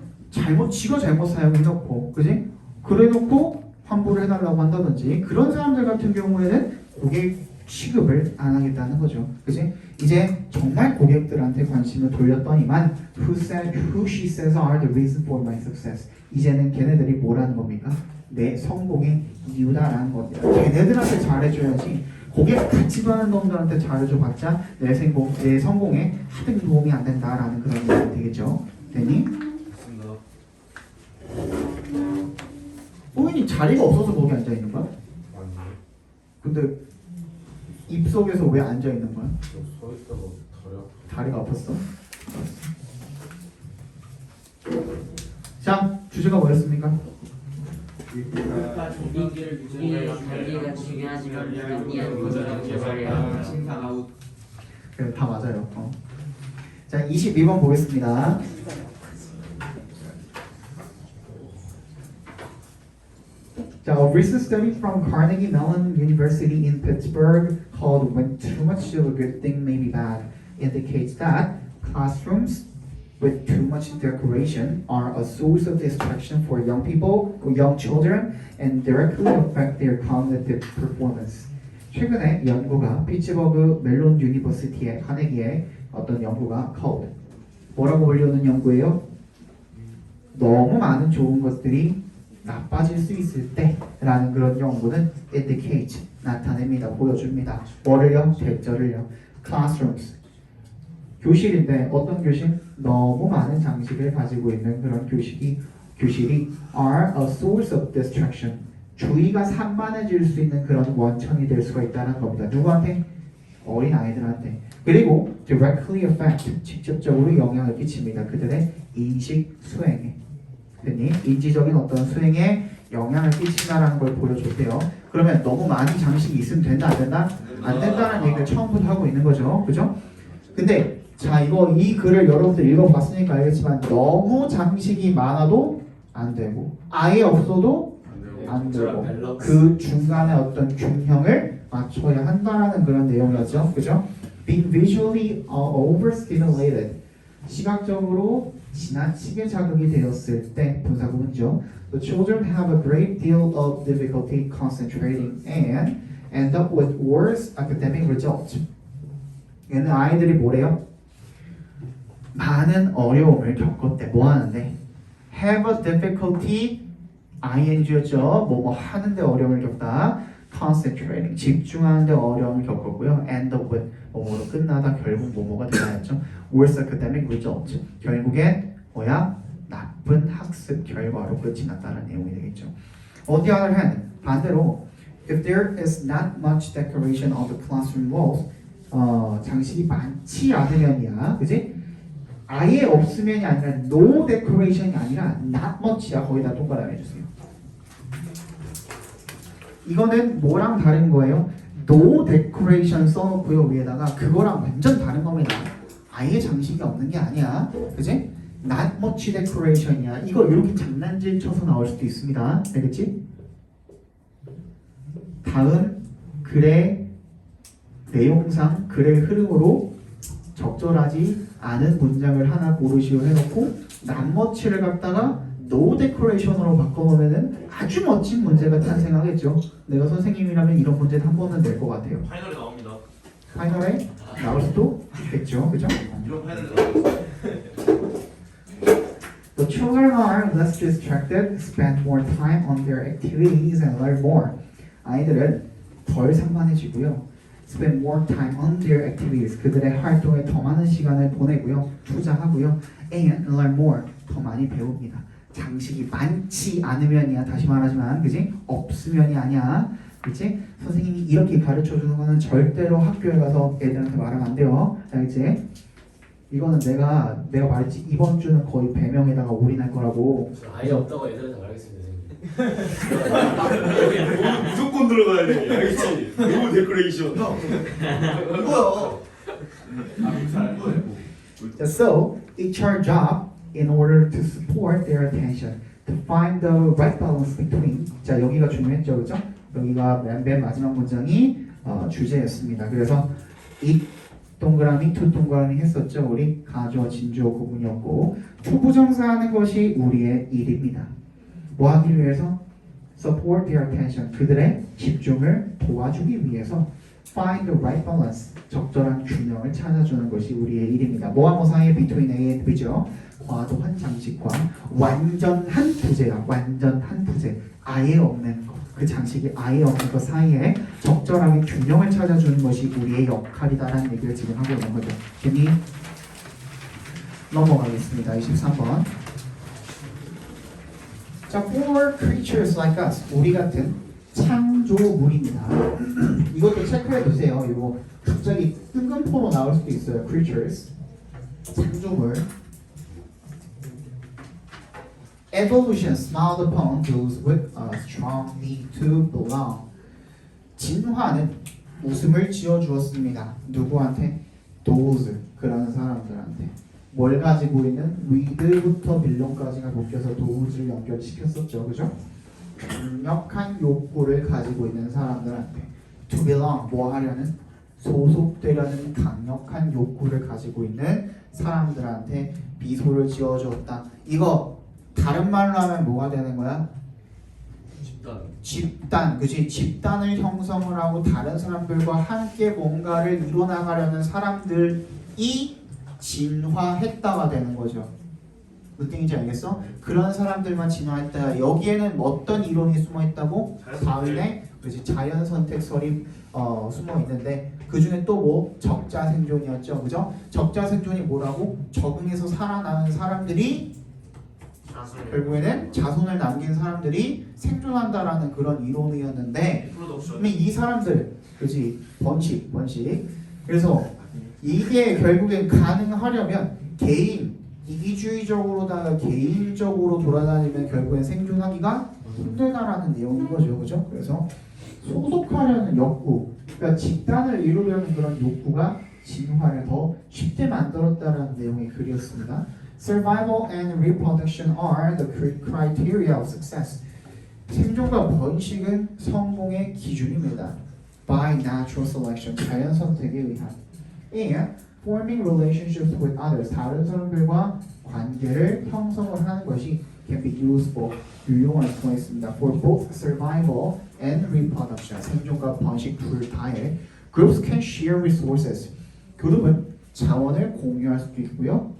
지가 잘못 사용해놓고, 그지? 그래놓고 환불을 해달라고 한다든지 그런 사람들 같은 경우에는 고객 취급을 안 하겠다는 거죠. 그지? 이제 정말 고객들한테 관심을 돌렸더니만 who she says are the reason for my success. 이제는 걔네들이 뭐라는 겁니까? 내 성공의 이유다라는 겁니다. 걔네들한테 잘해줘야지 고객 같지도 않은 놈들한테 잘해줘봤자 내 성공에 하등 도움이 안 된다라는 그런 얘기가 되겠죠. 되니? 호인이 자리가 없어서 거기 앉아 있는 거야? 아니요. 근데 입속에서 왜 앉아 있는 거야? 서 있다가 다리가 아팠어? 자, 주제가 뭐였습니까? 자기가 중요하지만 그래, 다 맞아요. 자, 22번 보겠습니다. 자, a recent study from Carnegie Mellon University in Pittsburgh called "When Too Much of a Good Thing May Be Bad" indicates that classrooms with too much decoration are a source of distraction for young people, or young children, and directly affect their cognitive performance. 최근에 연구가 피츠버그 멜론 유니버시티의 카네기의 어떤 연구가 called 뭐라고 불리는 연구예요? 너무 많은 좋은 것들이 나빠질 수 있을 때라는 그런 연구는 indicate 나타냅니다, 보여줍니다. 뭐를요? 대절을요. classrooms 교실인데 어떤 교실? 너무 많은 장식을 가지고 있는 그런 교실이 are a source of distraction 주의가 산만해질 수 있는 그런 원천이 될 수가 있다는 겁니다. 누구한테? 어린 아이들한테. 그리고 directly affect, 직접적으로 영향을 끼칩니다. 그들의 인식 수행에. 흔히 인지적인 어떤 수행에 영향을 끼친다라는 걸 보여줬대요. 그러면 너무 많이 장식이 있으면 된다 안 된다? 안 된다는 얘기를 처음부터 하고 있는 거죠. 그죠? 근데 자 이 글을 여러분들 읽어봤으니까 알겠지만 너무 장식이 많아도 안 되고 아예 없어도 안 되고 그 중간에 어떤 균형을 맞춰야 한다라는 그런 내용이었죠. 그죠? Being visually overstimulated, 시각적으로 지나치게 자극이 되었을 때 분사구문이죠. The children have a great deal of difficulty concentrating and end up with worse academic results. 얘는 아이들이 뭐래요? 많은 어려움을 겪었대. 뭐 하는데? Have a difficulty, ing였죠. 뭐뭐 하는데 어려움을 겪다. Concentrating, 집중하는데 어려움을 겪었고요. End up with, 뭐뭐로 끝나다 결국 뭐뭐가 되나였죠. Worse academic result, 결국엔 뭐야? 나쁜 학습 결과로 끝이 났다는 내용이 되겠죠. On the other hand, 반대로 if there is not much decoration on the classroom walls, 장식이 많지 않으면이야, 그지? 아예 없으면이 아니라 no decoration이 아니라 not much야. 거기다 동그라미 해주세요. 이거는 뭐랑 다른 거예요? no decoration 써놓고요 위에다가 그거랑 완전 다른 겁니다. 아예 장식이 없는 게 아니야, 그지? not much decoration이야. 이거 이렇게 장난질 쳐서 나올 수도 있습니다. 알겠지? 다음 글의 내용상 글의 흐름으로 적절하지 않은 문장을 하나 고르시오 해놓고 not much를 갖다가 no decoration으로 바꿔놓으면 아주 멋진 문제가 탄생하겠죠. 내가 선생님이라면 이런 문제는 한 번은 낼 것 같아요. 파이널에 나옵니다. 파이널에 나올 수도 있겠죠. 그죠? 이런 파이널에 나옵니다. The children are less distracted, spend more time on their activities and learn more. 아이들은 덜 산만해지고요. Spend more time on their activities. 그들의 활동에 더 많은 시간을 보내고요. 투자하고요. And learn more. 더 많이 배웁니다. 장식이 많지 않으면이야. 다시 말하지만, 그지? 없으면이 아니야. 그치? 선생님이 이렇게 가르쳐 주는 거는 절대로 학교에 가서 애들한테 말하면 안 돼요. 알겠지? 이거는 내가 말했지. 이번 주는 거의 배명에다가 올인할 거라고. 아예 없다고 애들한테 말하겠습니다. 무조건 들어가야 돼. 알겠지? 너무 데코레이션. 이거요. So, it's our job in order to support their attention, to find the right balance between. 자, 여기가 중요했죠, 그죠? 여기가 맨 마지막 문장이 주제였습니다. 그래서 이 동그라미, 투 동그라미 했었죠. 우리 가주어, 진주어 구분이었고 투부정사하는 것이 우리의 일입니다. 뭐 하기 위해서? Support their attention. 그들의 집중을 도와주기 위해서 find the right balance. 적절한 균형을 찾아주는 것이 우리의 일입니다. 뭐와 뭐 사이에 between A and B죠. 과도한 장식과 완전한 부재야. 완전한 부재. 아예 없는 것. 그 장식이 아예 없는 것 사이에 적절하게 균형을 찾아주는 것이 우리의 역할이다라는 얘기를 지금 하고 있는 거죠. 괜히 넘어가겠습니다. 23번. 자, for creatures like us, 우리 같은 창조물입니다. 이것도 체크해 두세요. 이거 갑자기 뜬금포로 나올 수도 있어요. creatures, 창조물. Evolution smiled upon those with a strong need to belong. 진화는 웃음을 지어주었습니다. 누구한테? those, 그런 사람들한테. 뭘 가지고 있는? with부터 belong까지가 묶여서 those를 연결시켰었죠. 그죠? 강력한 욕구를 가지고 있는 사람들한테. to belong, 뭐 하려는? 소속되려는 강력한 욕구를 가지고 있는 사람들한테 미소를 지어주었다. 이거 다른 말로 하면 뭐가 되는 거야? 집단, 그치? 집단을 형성을 하고 다른 사람들과 함께 뭔가를 이뤄나가려는 사람들이 진화했다가 되는 거죠. 무슨 뜻인지 알겠어? 그런 사람들만 진화했다. 여기에는 어떤 이론이 숨어 있다고? 다음에 그치? 자연 선택설이 숨어 있는데 그 중에 또 뭐? 적자 생존이었죠, 그죠? 적자 생존이 뭐라고? 적응해서 살아나는 사람들이 결국에는 자손을 남긴 사람들이 생존한다라는 그런 이론이었는데 그러면 이 사람들 그지 번식 그래서 이게 결국엔 가능하려면 개인 이기주의적으로다가 개인적으로 돌아다니면 결국엔 생존하기가 힘들다라는 내용인 거죠, 그죠? 그래서 소속하려는 욕구, 그러니까 집단을 이루려는 그런 욕구가 진화를 더 쉽게 만들었다라는 내용의 글이었습니다. Survival and reproduction are the criteria of success. 생존과 번식은 성공의 기준입니다. By natural selection, 자연 선택에 의한. And forming relationships with others, 다른 사람들과 관계를 형성을 하는 것이 can be useful, 유용할 수가 있습니다. For both survival and reproduction, 생존과 번식 둘 다에 groups can share resources. 그룹은 자원을 공유할 수도 있고요.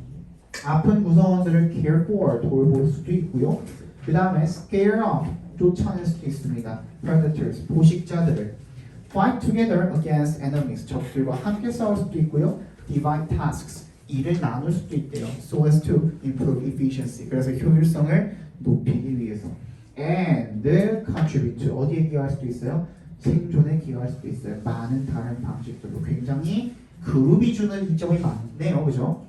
아픈 구성원들을 care for, 돌볼 수도 있고요. 그 다음에 scare off, 쫓아낼 수도 있습니다. predators, 포식자들을. fight together against enemies, 적들과 함께 싸울 수도 있고요. divide tasks, 일을 나눌 수도 있대요. so as to improve efficiency, 그래서 효율성을 높이기 위해서. and contribute, 어디에 기여할 수도 있어요? 생존에 기여할 수도 있어요. 많은 다른 방식들로 굉장히 그룹이 주는 이점이 많네요, 그죠?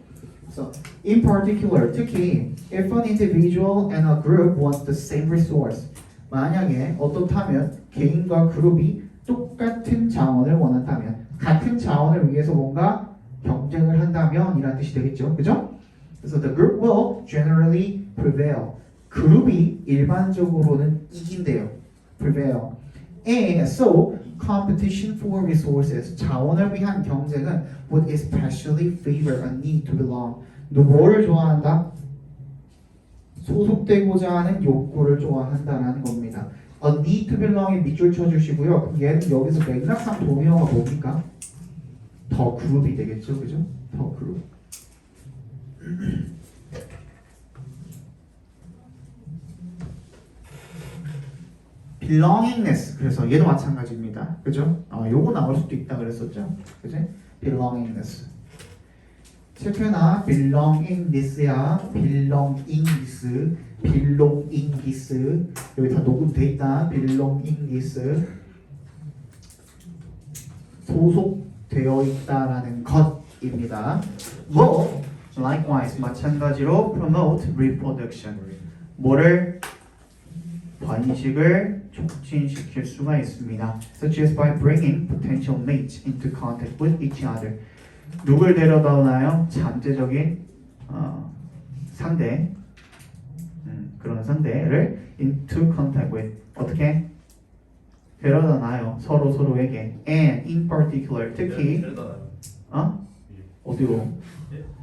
So, in particular, 특히 if an individual and a group want the same resource, 만약에 어떻다면 개인과 그룹이 똑같은 자원을 원한다면, 같은 자원을 위해서 뭔가 경쟁을 한다면 이란 뜻이 되겠죠, 그죠? 그래서 the group will generally prevail. 그룹이 일반적으로는 이긴대요. prevail. And so competition for resources, 자원을 위한 경쟁은 would especially favor a need to belong. 뭐를 좋아한다? 소속되고자 하는 욕구를 좋아한다는 겁니다. A need to belong에 밑줄 쳐주시고요. 그럼 얘는 여기서 맥락상 동의어가 뭡니까? 더 그룹이 되겠죠, 그죠? 더 그룹. belongingness, 그래서 얘도 마찬가지입니다. 그죠? 요거 나올 수도 있다 그랬었죠. 그지? belongingness. 체크나 belongingness야 belongingness, belongingness. 여기 다 녹음돼 있다. belongingness. 소속되어 있다라는 것입니다. 뭐 likewise 마찬가지로 promote reproduction. 뭐를 번식을 촉진시킬 수가 있습니다. Such as by bringing potential mates into contact with each other. 누굴 데려다 오나요? 잠재적인 상대, 그런 상대를 into contact with. 어떻게? 데려다 놔요. 서로에게. And in particular, 특히 어디로?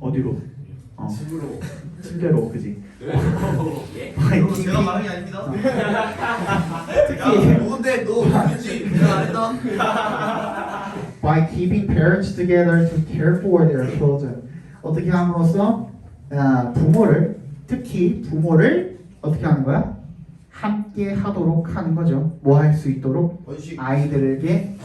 어디로? 집으로. 침대로, 그지? 여러분 제가 말한 게 아닙니다. 야, 누군데 너 누구지? 내가 안 했다. By keeping parents together to care for their children. 어떻게 함으로써 부모를, 특히 부모를 어떻게 하는 거야? 함께 하도록 하는 거죠. 뭐 할 수 있도록? 번식. 아이들에게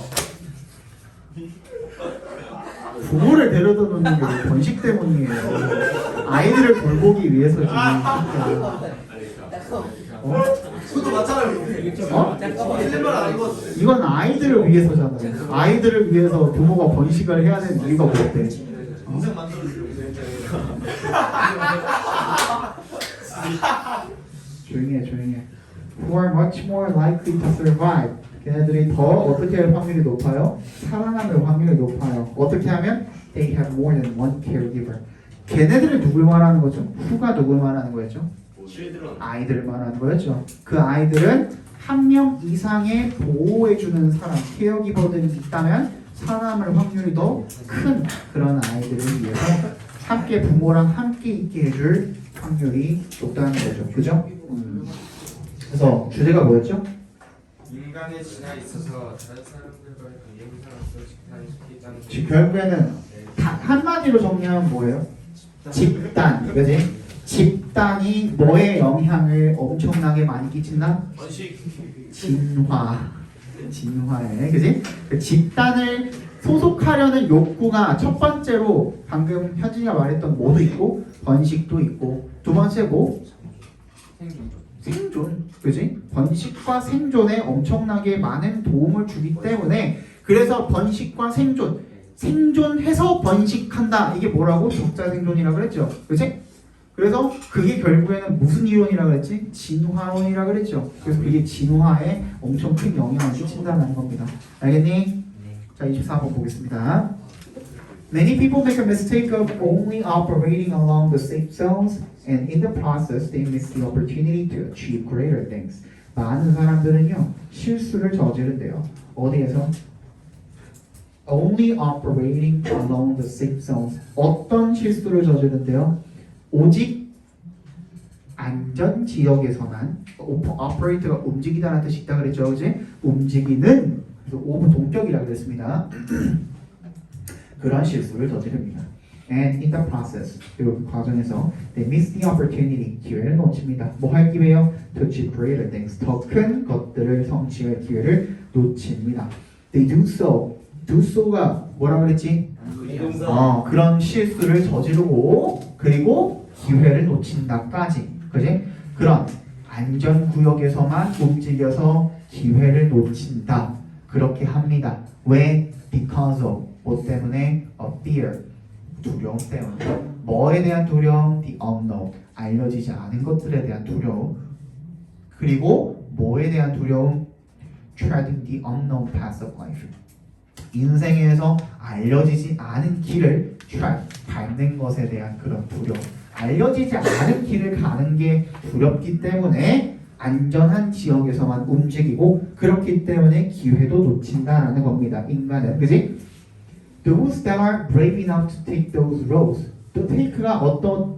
부모를 데려다 놓는 게 번식 때문이에요. 아이들을 돌보기 위해서지. 그것도 맞잖아요. 틀린 말 아니고. 이건 아이들을 위해서잖아요. 아이들을 위해서 부모가 번식을 해야 되는 이유가 뭔데? 동생 만들어주려고. 조용히 해. Who are much more likely to survive. 걔네들이 더 어떻게 할 확률이 높아요? 살아남을 확률이 높아요. 어떻게 하면? They have more than one caregiver. 걔네들을 누굴 말하는 거죠? Who가 누굴 말하는 거였죠? 아이들을 말하는 거였죠. 그 아이들은 한 명 이상의 보호해주는 사람, 케어기버들이 있다면 살아남을 확률이 더 큰 그런 아이들을 위해서 함께 부모랑 함께 있게 해줄 확률이 높다는 거죠. 그죠? 그래서 주제가 뭐였죠? 인간의 진화에 있어서 다른 사람들과의 관계상으로서 집단을 시키자는. 결국에는 한마디로 정리하면 뭐예요? 집단, 그지? 집단이 뭐에 영향을 엄청나게 많이 끼친다? 번식. 진화에, 그지? 그 집단을 소속하려는 욕구가 첫 번째로 방금 현진이가 말했던 뭐도 있고 번식도 있고 두 번째 뭐? 생존, 그지? 번식과 생존에 엄청나게 많은 도움을 주기 때문에 그래서 번식과 생존해서 번식한다. 이게 뭐라고? 적자 생존이라고 그랬죠, 그지? 그래서 그게 결국에는 무슨 이론이라고 그랬지? 진화론이라고 그랬죠. 그래서 그게 진화에 엄청 큰 영향을 끼친다는 겁니다. 알겠니? 자, 24번 보겠습니다. Many people make a mistake of only operating along the safe zones, and in the process, they miss the opportunity to achieve greater things. 많은 사람들은요 실수를 저지른대요. 어디에서? Only operating along the safe zones. 어떤 실수를 저지른대요? 오직 안전 지역에서만 operate가 움직이다라는 뜻이 있다 그랬죠, 그지? 움직이는 그래서 오브 동격이라고 그랬습니다. 그런 실수를 저지릅니다. And in the process, 그리고 그 과정에서 they miss the opportunity, 기회를 놓칩니다. 뭐 할 기회요? To achieve greater things, 더 큰 것들을 성취할 기회를 놓칩니다. They do so가 뭐라고 그랬지? 그런 실수를 저지르고 그리고 기회를 놓친다까지, 그지? 그런 안전구역에서만 움직여서 기회를 놓친다. 그렇게 합니다. 왜? Because of 뭐 때문에? of fear 두려움 때문에. 뭐에 대한 두려움? The unknown 알려지지 않은 것들에 대한 두려움. 그리고 뭐에 대한 두려움? Treading the unknown path of life 인생에서 알려지지 않은 길을 밟는 것에 대한 그런 두려움. 알려지지 않은 길을 가는 게 두렵기 때문에 안전한 지역에서만 움직이고 그렇기 때문에 기회도 놓친다라는 겁니다. 인간은, 그지? Those that are brave enough to take those roads. 또 take가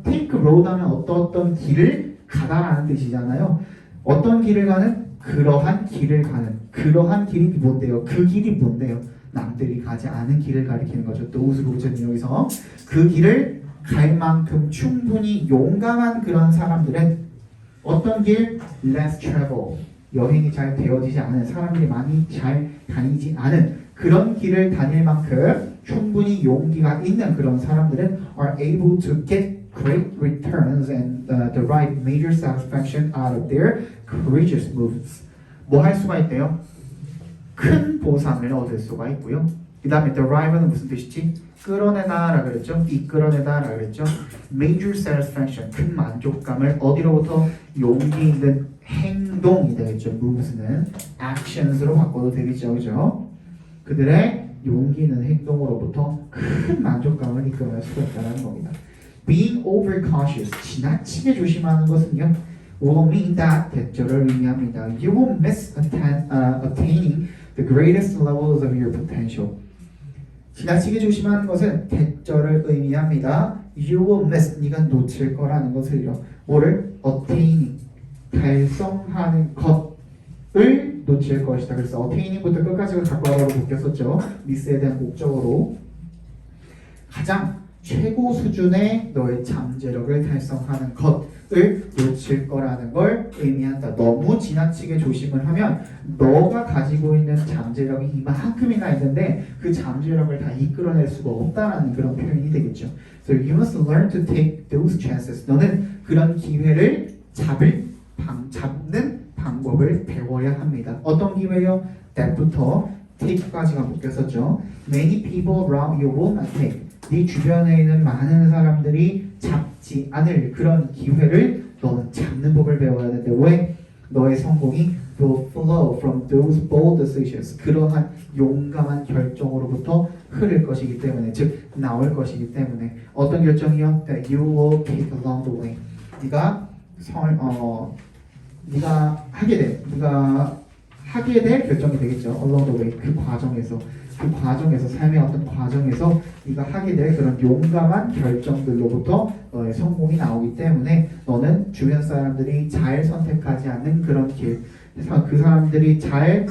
take road 하면 어떤 길을 가다라는 뜻이잖아요. 어떤 길을 가는? 그러한 길을 가는. 그러한 길이 뭔데요? 그 길이 뭔데요? 남들이 가지 않은 길을 가리키는 거죠. those roads는 여기서 그 길을 갈 만큼 충분히 용감한 그런 사람들은 어떤 길? less travel. 여행이 잘 되어지지 않은 사람들이 많이 잘 다니지 않은 그런 길을 다닐 만큼 충분히 용기가 있는 그런 사람들은 are able to get great returns and derive major satisfaction out of their courageous moves. 뭐 할 수가 있대요? 큰 보상을 얻을 수가 있고요. 그 다음에 derive는 무슨 뜻이지? 끌어내다라 그랬죠? 이끌어내다라 그랬죠? major satisfaction, 큰 만족감을 어디로부터? 용기 있는 행동이 되겠죠. moves는 actions로 바꿔도 되겠죠, 그죠? 그들의 용기 있는 행동으로부터 큰 만족감을 이끌어낼 수가 있다는 겁니다. Being overcautious, 지나치게 조심하는 것은요, will mean that 대절을 의미합니다. You will miss attaining the greatest levels of your potential. 지나치게 조심하는 것은 대절을 의미합니다. You will miss, 네가 놓칠 거라는 것을요. 뭐를? attaining, 달성하는 것을 놓칠 것이다. 그래서 attaining부터 끝까지가 각과로 바뀌었었죠. miss에 대한 목적으로 가장 최고 수준의 너의 잠재력을 달성하는 것을 놓칠 거라는 걸 의미한다. 너무 지나치게 조심을 하면 너가 가지고 있는 잠재력이 이만큼이나 있는데 그 잠재력을 다 이끌어낼 수가 없다라는 그런 표현이 되겠죠. So you must learn to take those chances. 너는 그런 기회를 잡는 방법을 배워야 합니다. 어떤 기회요? that부터 take까지가 묶였었죠. Many people around you will not take. 네 주변에 있는 많은 사람들이 잡지 않을 그런 기회를 너는 잡는 법을 배워야 되는데 왜? 너의 성공이 will flow from those bold decisions. 그러한 용감한 결정으로부터 흐를 것이기 때문에, 즉 나올 것이기 때문에. 어떤 결정이요? That you will take along the way. 네가 하게 될 결정이 되겠죠. along the way. 그 과정에서 삶의 어떤 과정에서 네가 하게 될 그런 용감한 결정들로부터 너의 성공이 나오기 때문에 너는 주변 사람들이 잘 선택하지 않는 그런 길, 그 사람들이 잘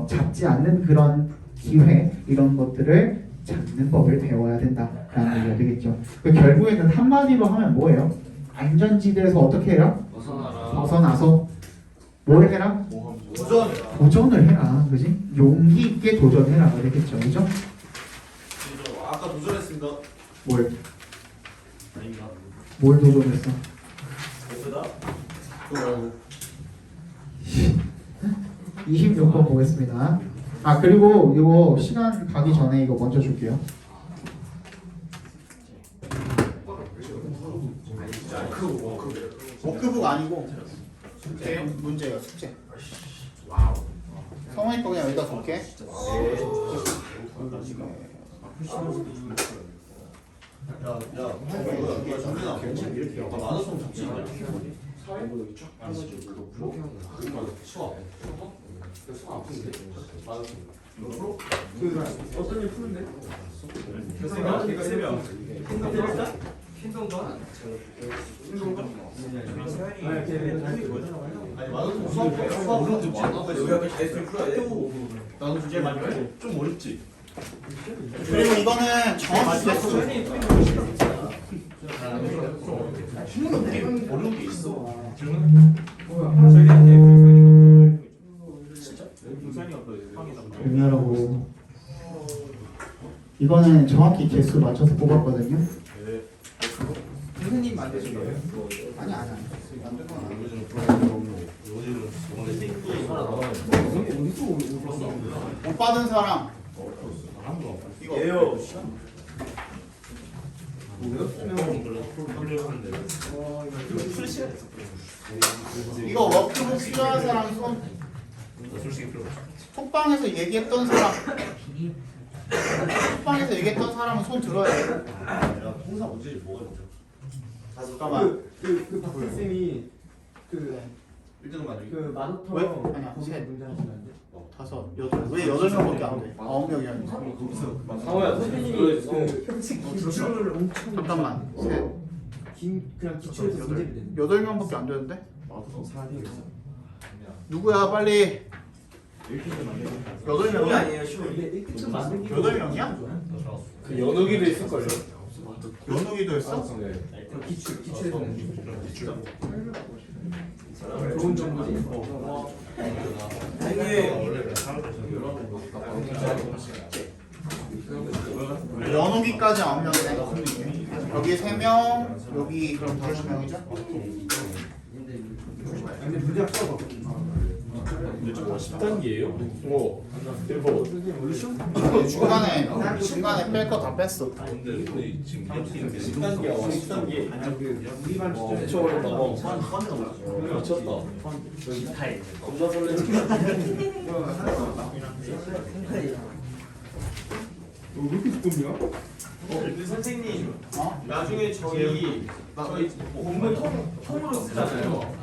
잡지 않는 그런 기회, 이런 것들을 잡는 법을 배워야 된다라는 얘기가 되겠죠. 결국에는 한마디로 하면 뭐예요? 안전지대에서 어떻게 해라? 벗어나서 뭘 해라? 도전을 해라, 그지? 용기 있게 도전해라, 그랬겠죠, 그죠? 아까 도전했습니다. 뭘 아닌가? 도전했어? 예쁘다? 26번 보겠습니다. 아 그리고 이거 시간 가기 전에 이거 먼저 줄게요. 워크북 아니고 문제예요. 숙제. 성원이 거 그냥 여기다 줄게. 나도 주제 많이 좀 어렵지. 그리고 이거는 정확히 개수. 어려운 게 있어. 의미하라고. 이거는 정확히 개수 맞춰서 뽑았거든요. 선생님 만드신 거예요? 아니 아니. 만든 건 아니에요. 못 받은 사람. 이거. 예요. 이거 워크북 필요한 사람 손. 톡방에서 얘기했던 사람. 톡방에서 얘기했던 사람은 손 들어야 돼. 항상 문제지 뭐가 있죠? 잠깐만. 그 박태쌤이 그 1등은 만들기. 그 마노터 왜? 아니야, 셋. 문제 하시는데. 다섯, 여덟. 왜 8명밖에 안 돼? 9명이야. 상호야 선생님이 그 형식 기출을 엄청 잠깐만. 셋. 그냥 기출에서 문제를 냈는데. 8명밖에 안 되는데? 나도 4등이었어. 누구야? 빨리. 8명이야? 아니에요 시원이. 1등 만들기. 8명이야? 그 연욱이도 있을걸요? 연욱이도 했어? 기출에서 낸 좋은 정보지. 연욱이까지 9명이네. 여기 3명, 여기 그럼 5명이죠? 근데 문제가 커. 10단계예요? 오 대박. 중간에 뺄 거 다 뺐어. 10단계야 10단계. 우리 반 시절에 엄청 어렵다. 미쳤다. 겁나 설레는. 왜 이렇게 두껍냐? 선생님 어? 나중에 저희 공부 통으로 쓰잖아요.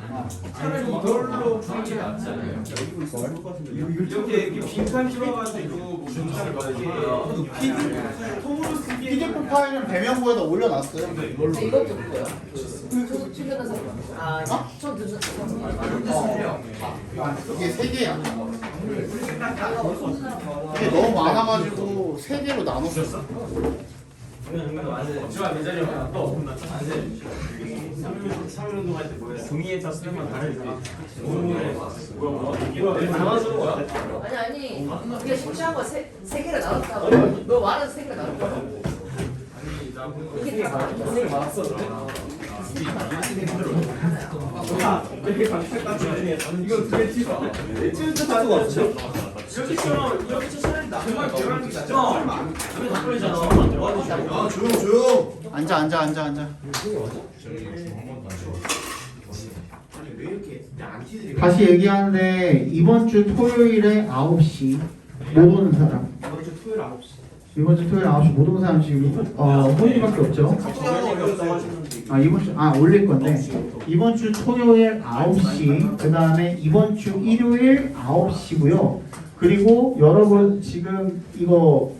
차라리 이걸로 푸는 게 낫지 않아요? 이렇게 빈칸 줄어가지고 뭐 문장을 몇개 통으로 쓰기 PDF 파일은 배명부에다 올려놨어요. 이것도 뭐야? 저도 챙겨다 사. 아, 저도 이게 3개야. 이게 너무 많아가지고 3개로 나눴어. 지금 내 자리에 또 3일 운동할 때 뭐였어? 종이에다 쓰면 다르지. 뭐야? 담아주는 거야? 아니 우리가 심사한 거세 개가 나왔다고. 너 말한 세 개가 나왔다고. 이게 다 나왔어. 이렇게 강탈까지 이거 되게 튀어. 진짜 다 수가 없죠? 이렇게 차라리 나만 결혼하는 게 낫죠? 이게 다 걸리잖아. 아 조용. 앉아. 다시 얘기하는데 이번 주 토요일에 9시 못 오는 사람. 이번 주 토요일 9시 못 오는 사람 지금 혼이밖에 없죠. 올릴 건데 이번 주 토요일 9시 그 다음에 이번 주 일요일 9시고요. 그리고 여러분 지금 이거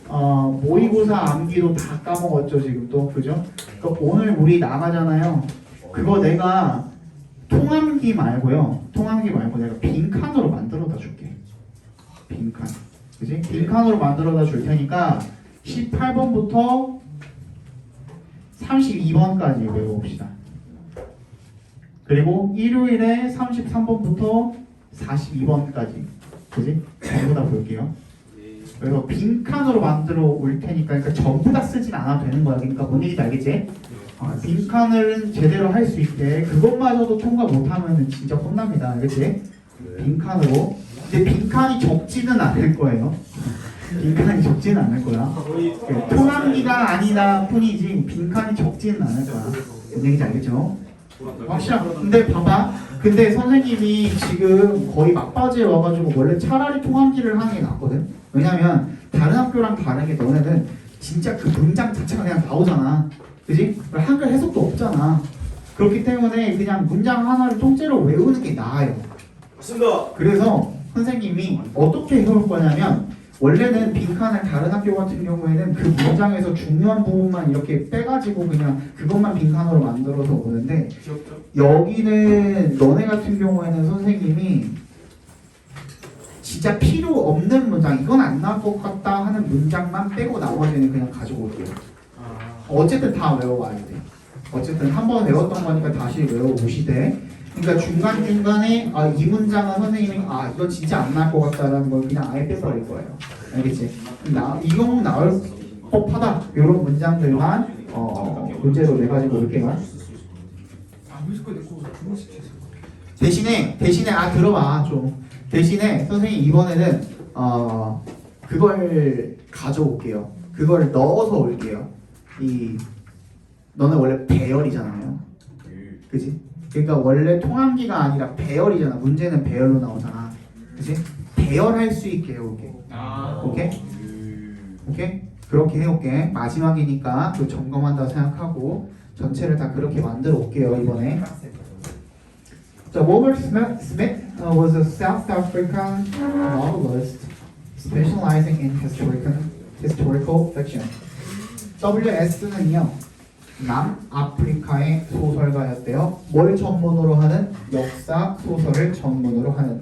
모의고사 암기도 다 까먹었죠 지금 또 그죠? 그러니까 오늘 우리 나가잖아요. 그거 내가 통암기 말고 내가 빈칸으로 만들어다 줄게. 빈칸. 그지? 빈칸으로 만들어다 줄 테니까 18번부터 32번까지 외워봅시다. 그리고 일요일에 33번부터 42번까지. 그지? 전부 다 볼게요. 그래서 빈칸으로 만들어 올 테니까 그러니까 전부 다 쓰진 않아도 되는 거야. 그러니까 뭔 얘기인지 알겠지? 빈칸을 제대로 할 수 있게 그것마저도 통과 못하면 진짜 혼납니다. 알겠지? 빈칸으로. 근데 빈칸이 적지는 않을 거예요. 빈칸이 적지는 않을 거야. 통합기가 아니다 뿐이지 빈칸이 적지는 않을 거야. 뭔 얘기인지 알겠죠? 확실한. 근데 봐봐. 근데 선생님이 지금 거의 막바지에 와가지고 원래 차라리 통합기를 하는 게 낫거든. 왜냐면 다른 학교랑 다르게 너네는 진짜 그 문장 자체가 그냥 나오잖아. 그지? 한글 해석도 없잖아. 그렇기 때문에 그냥 문장 하나를 통째로 외우는 게 나아요. 맞습니다. 그래서 선생님이 어떻게 해올 거냐면 원래는 빈칸을 다른 학교 같은 경우에는 그 문장에서 중요한 부분만 이렇게 빼가지고 그냥 그것만 빈칸으로 만들어서 오는데 여기는 너네 같은 경우에는 선생님이 진짜 필요 없는 문장 이건 안 나올 것 같다 하는 문장만 빼고 나머지는 그냥 가지고 올게요. 어쨌든 다 외워와야 돼. 어쨌든 한 번 외웠던 거니까 다시 외워오시되 그러니까 중간중간에 이 문장은 선생님이 이거 진짜 안 나올 것 같다라는 걸 그냥 아예 빼버릴 거예요. 알겠지? 이거 나올 법하다 이런 문장들만 문제로 내가지고 올게요. 대신에 들어봐 좀. 대신에 선생님 이번에는 그걸 가져올게요. 그걸 넣어서 올게요. 너네 원래 배열이잖아요. 그지? 그러니까 원래 통합기가 아니라 배열이잖아. 문제는 배열로 나오잖아. 그지? 배열할 수 있게 해올게. 오케이? 오케이? 그렇게 해올게. 마지막이니까 그 점검한다고 생각하고 전체를 다 그렇게 만들어 올게요 이번에. So Robert Smith was a South African novelist specializing in historical fiction. WS는요 남아프리카의 소설가였대요. 뭘 전문으로 하는? 역사 소설을 전문으로 하는.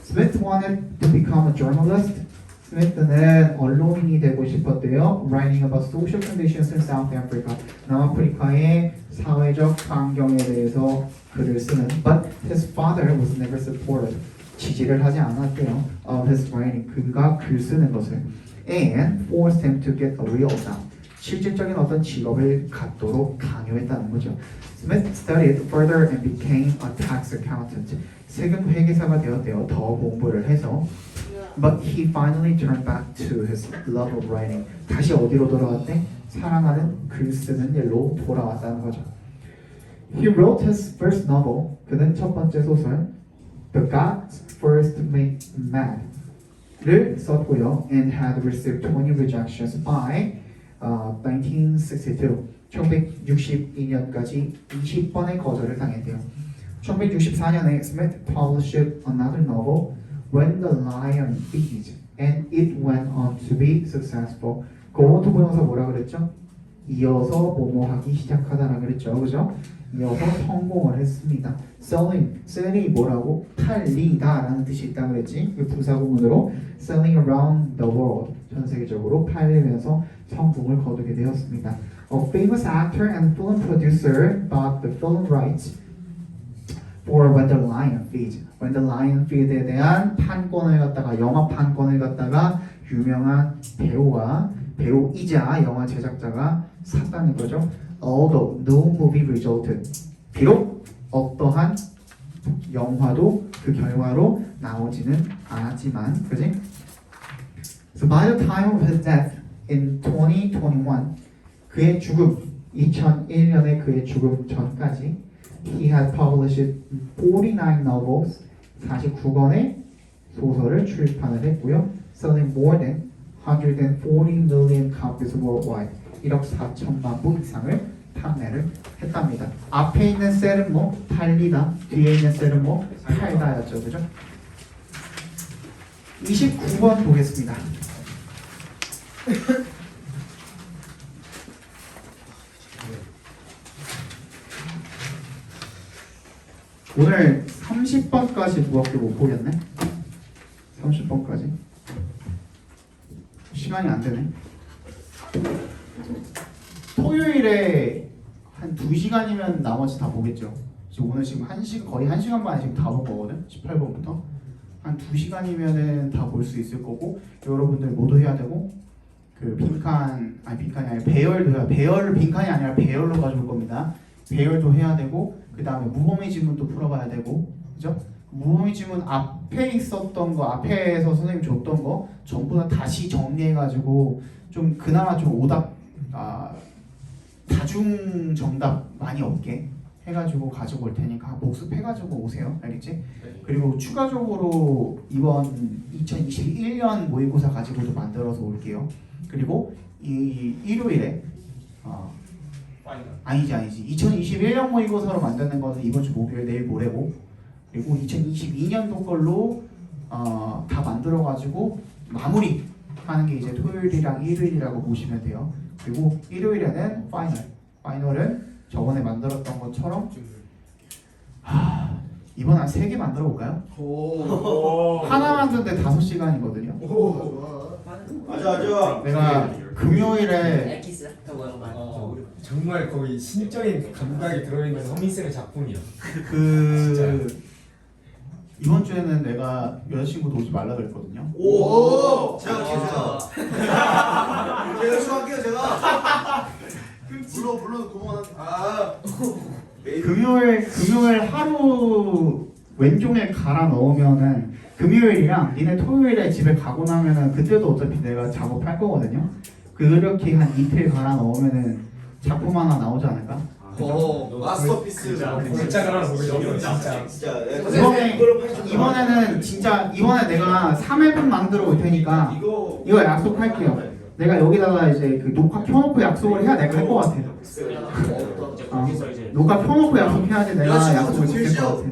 Smith wanted to become a journalist. 스미스는 언론인이 되고 싶었대요. Writing about social conditions in South Africa. 남아프리카의 사회적 환경에 대해서 글을 쓰는. But his father was never supportive. 지지를 하지 않았대요. Of his writing. 그가 글 쓰는 것을. And forced him to get a real job. 실질적인 어떤 직업을 갖도록 강요했다는 거죠. Smith studied further and became a tax accountant. 세금 회계사가 되었대요. 더 공부를 해서. But he finally turned back to his love of writing. 다시 어디로 돌아왔대? 사랑하는 글 쓰는 일로 돌아왔다는 거죠. He wrote his first novel. 그는 첫 번째 소설 The Gods First Made Mad를 썼고요. And had received 20 rejections by 1962. 1962년까지 20번의 거절을 당했대요. 1964년에 Smith published another novel, When the Lion Feeds, and it went on to be successful. 고원투 부동사 뭐라 그랬죠? 이어서 뭐뭐하기 시작하다라 그랬죠, 그죠? 이어서 성공을 했습니다. sell이 뭐라고? 팔리다라는 뜻이 있다 그랬지? 그 부사구문으로 selling around the world, 전 세계적으로 팔리면서 성공을 거두게 되었습니다. A famous actor and film producer bought the film rights for When the Lion Feeds. When the Lion Feeds에 대한 판권을 갖다가 영화 판권을 갖다가 유명한 배우이자 영화 제작자가 샀다는 거죠. Although no movie resulted. 비록 어떠한 영화도 그 결과로 나오지는 않았지만, 그지? So by the time of his death in 2021, 그의 죽음, 2001년에 그의 죽음 전까지, he had published 49 novels, 49권의 소설을 출판을 했고요. selling more than 140 million copies worldwide. 1억 4천만 부 이상을 판매를 했답니다. 앞에 있는 셀은 뭐? 팔리다. 뒤에 있는 셀은 뭐? 팔다였죠. 그죠? 29번 보겠습니다. 오늘 30번까지 무겁게 못 보겠네. 30번까지 시간이 안 되네. 토요일에 한 2시간이면 나머지 다 보겠죠. 지금 오늘 지금 거의 1시간 반에 지금 다 본 거거든. 18번부터. 한 2시간이면은 다 볼 수 있을 거고 여러분들 모두 해야 되고 그 빈칸이 아니라 배열을 빈칸이 아니라 배열로 가져올 겁니다. 배열도 해야 되고 그 다음에 무범위 지문도 풀어봐야 되고 그죠? 무범위 지문 앞에 있었던 거 앞에서 선생님 줬던 거 전부 다 다시 정리해가지고 좀 그나마 좀 오답 다중 정답 많이 없게 해가지고 가지고 올 테니까 복습해가지고 오세요. 알겠지? 그리고 추가적으로 이번 2021년 모의고사 가지고도 만들어서 올게요. 그리고 이 일요일에 아니지 2021년 모의고사로 만드는 거는 이번 주 목요일 내일 모레고 그리고 2022년도 걸로 다 만들어가지고 마무리 하는 게 이제 토요일이랑 일요일이라고 보시면 돼요. 그리고 일요일에는 파이널은 저번에 만들었던 것처럼 이번 한 3개 만들어 볼까요? 하나 만드는데 5시간이거든요. 맞아. 내가 금요일에 엑기스 정말 거의 신적인 감각이 들어있는 서민쌤의 작품이야. 그 이번 주에는 내가 여자친구도 오지 말라 그랬거든요. 오. 제가 수고할게요 제가. 물론 고마워. 금요일 하루 왼종일 갈아 넣으면은 금요일이랑 니네 토요일에 집에 가고 나면은 그때도 어차피 내가 작업할 거거든요. 그렇게 한 이틀 갈아 넣으면은 작품 하나 나오지 않을까? 마스터피스. 진짜 하나 보여줘. 진짜. 이번에는 진짜 이번에 내가 3회분 만들어 올 테니까 이거 약속할게요. 내가 여기다가 이제 그 녹화 켜놓고 약속을 해야 내가 할 것 같아. 녹화 켜놓고 약속해야지 내가 약속을 지킬 것 같아.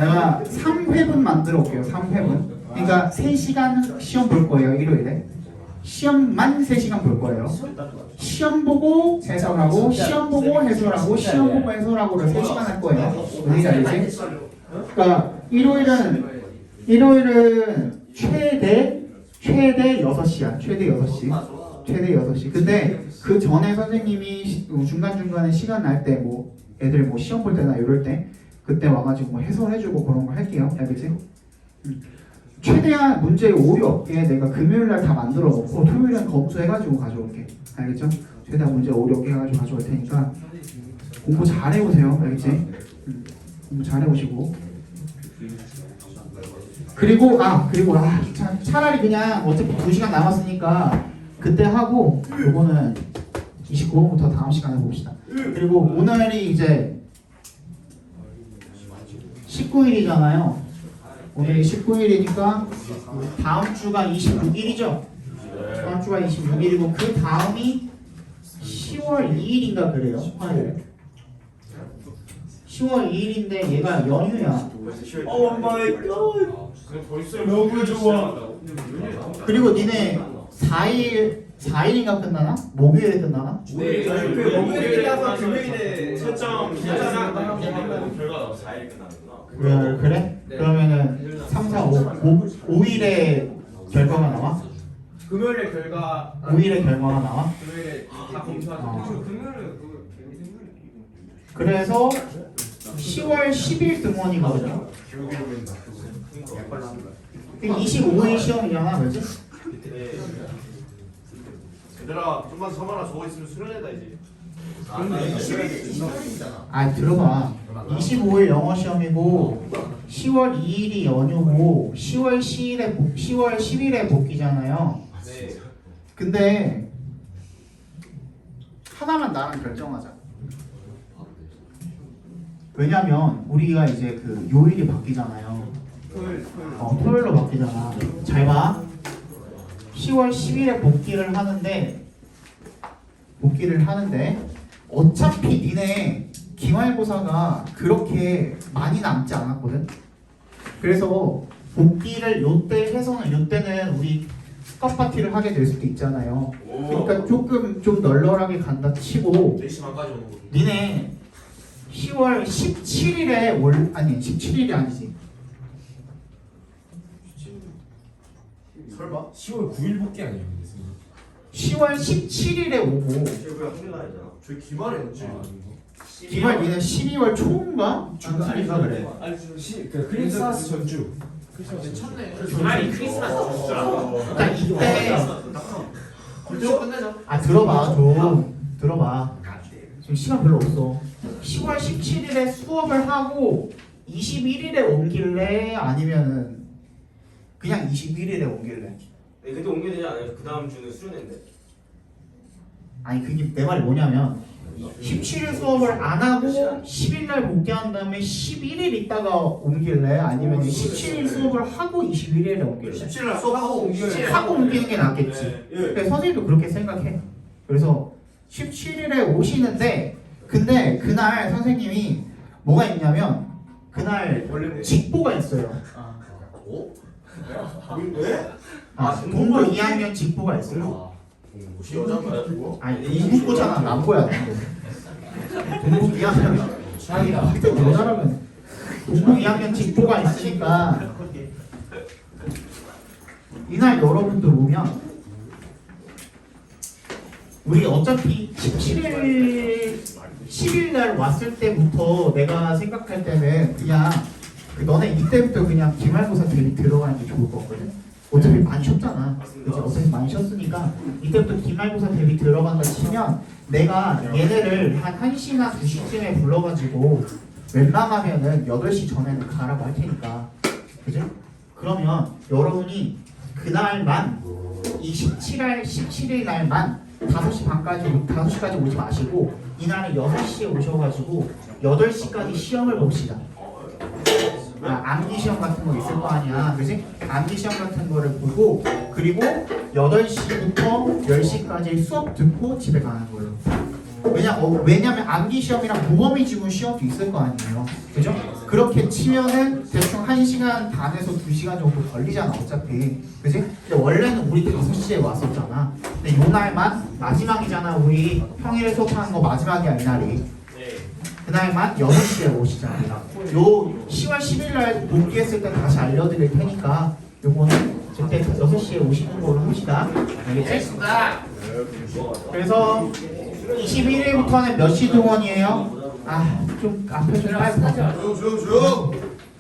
내가 3회분 만들어 올게요. 3회분. 그러니까 3시간 시험 볼 거예요. 일요일에. 시험만 3시간 볼 거예요. 시험 보고 해설하고 시험 보고 해설하고 시험 보고 해설하고를 3시간 할 거예요. 뭔지 알지? 그러니까 일요일은 최대 6시야. 최대 6시. 근데 그 전에 선생님이 중간중간에 시간 날 때 뭐 애들 뭐 시험 볼 때나 이럴 때 그때 와가지고 뭐 해설해주고 그런 거 할게요. 알겠지? 최대한 문제에 오류 없게 내가 금요일날 다 만들어 놓고 토요일엔 검수해가지고 가져올게. 알겠죠? 최대한 문제 오류 없게 해가지고 가져올 테니까 공부 잘 해오세요. 알겠지? 공부 잘 해오시고 그리고 차라리 그냥 어차피 2시간 남았으니까 그때 하고 요거는 29분부터 다음 시간에 봅시다. 그리고 오늘이 이제 19일이잖아요. 오늘이 19일이니까 다음 주가 26일이죠. 다음 주가 26일이고 그 다음이 10월 2일인가 그래요. 화요일. 10월 2일인데 얘가 연휴야. 오 마이 갓. 너무 좋아. 그리고 니네 4일인가 끝나나? 목요일에 끝나나? 네. 목요일이라서 금요일에 채점 결과가 결과 4일 끝나는구나. 그래? 그러면은 3, 4, 5일에 결과가 나와? 금요일에 결과 5일에 결과가 나와? 금요일에 다 검수하죠. 금요일에 그래서 10월 10일 등원이거든요. 25일 시험이잖아, 그렇지? 얘들아 좀만 서봐라. 저거 있으면 수련회다 이제. 들어봐. 25일 영어 시험이고 10월 2일이 연휴고 10월 10일에 복귀잖아요. 네. 근데 하나만 나랑 결정하자. 왜냐면 우리가 이제 그 요일이 바뀌잖아요. 토요일로 바뀌잖아. 잘 봐. 10월 10일에 복귀를 하는데 어차피 니네 기말고사가 그렇게 많이 남지 않았거든. 그래서 복귀를 요때 해서는 요때는 우리 스컵 파티를 하게 될 수도 있잖아요. 그러니까 조금 좀 널널하게 간다 치고 4시만까지 오는 거. 니네 10월 17일에 아니 17일이 아니지. 설마? 10월 9일 복귀 아니에요? 10월 17일에 오고 왜 한글 아니잖아. 저희 기말이었지. 기말 니네 12월 초인가? 중순인가 그래. 그 크리스마스 전주. 주말이 크리스마스. 그러니까 이때 이거 끝내자. 들어봐 좀 들어봐. 지금 시간 별로 없어. 10월 17일에 수업을 하고 21일에 옮길래 아니면은 그냥 21일에 옮길래? 네, 그때 옮겨야 되지 않아요? 그 다음 주는 수련회인데. 아니 그게 내 말이 뭐냐면 17일 수업을 안 하고 10일 날 복귀한 다음에 11일 있다가 옮길래 아니면 17일 수업을 하고 21일에 옮길래? 17날 수업하고 옮기는 하고 옮기는 게 낫겠지. 근데 선생님도 그렇게 생각해. 그래서 17일에 오시는데 근데 그날 선생님이 뭐가 있냐면 그날 직보가 있어요. 동부 2학년 직보가 있어요. 아니 동부고잖아 남고야. 동부 2학년 하여튼 여자라면 동부 2학년 직보가 있으니까 이날 여러분들 오면 우리 어차피 10일 날 왔을 때부터 내가 생각할 때는 그냥 너네 이때부터 그냥 기말고사 대비 들어가는 게 좋을 것 같거든. 어차피 많이 쉬었잖아. 그치? 어차피 많이 쉬었으니까 이때부터 기말고사 대비 들어간다 치면 내가 얘네를 한 1시나 2시쯤에 불러가지고 웬만하면은 8시 전에는 가라고 할 테니까 그죠? 그러면 여러분이 그날만 17일 날만 5시 반까지 5시까지 오지 마시고 이날은 6시에 오셔가지고 8시까지 시험을 봅시다. 암기 시험 같은 거 있을 거 아니야, 그지? 암기 시험 같은 거를 보고 그리고 8시부터 10시까지 수업 듣고 집에 가는 걸로. 왜냐면 암기 시험이랑 모범이 지문 시험도 있을 거 아니에요, 그죠? 그렇게 치면은 대충 1시간 반에서 2시간 정도 걸리잖아, 어차피, 그지? 근데 원래는 우리 5시에 왔었잖아. 근데 요 날만 마지막이잖아, 우리 평일에 수업하는 거 마지막이야, 이날이. 그날만 6시에 오시잖아요. 요 10월 10일 날 복귀했을 때 다시 알려드릴 테니까 요거는 그때 6시에 오시는 걸로 합시다. 알겠지? 그래서 21일부터는 몇 시 동원이에요? 좀 앞에 좀 빨리 봐. 조용.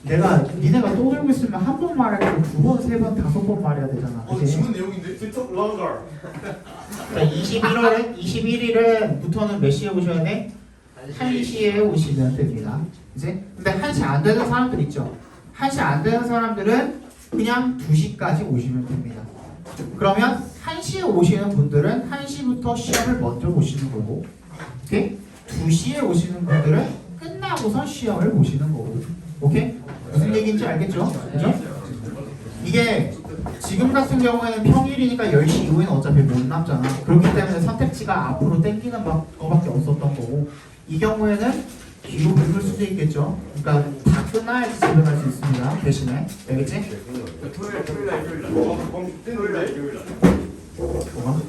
내가 니네가 또 들고 있으면 한 번 말하고 2번, 3번, 5번 말해야 되잖아. 그치? 지문 내용인데. 자, 21일부터는 몇 시에 오셔야 돼? 1시에 오시면 됩니다. 이제 근데 1시 안 되는 사람들 있죠. 1시 안 되는 사람들은 그냥 2시까지 오시면 됩니다. 그러면 1시에 오시는 분들은 1시부터 시험을 먼저 보시는 거고, 오케이? 2시에 오시는 분들은 끝나고서 시험을 보시는 거고, 오케이? 무슨 얘기인지 알겠죠? 그죠? 이게 지금 같은 경우에는 평일이니까 10시 이후에는 어차피 못 남잖아. 그렇기 때문에 선택지가 앞으로 땡기는 거밖에 없었던 거고, 이 경우에는 뒤로 긁을 수도 있겠죠. 그러니까 다 끝나야지 집에 갈 수 있습니다. 대신에. 알겠지? 뭐가?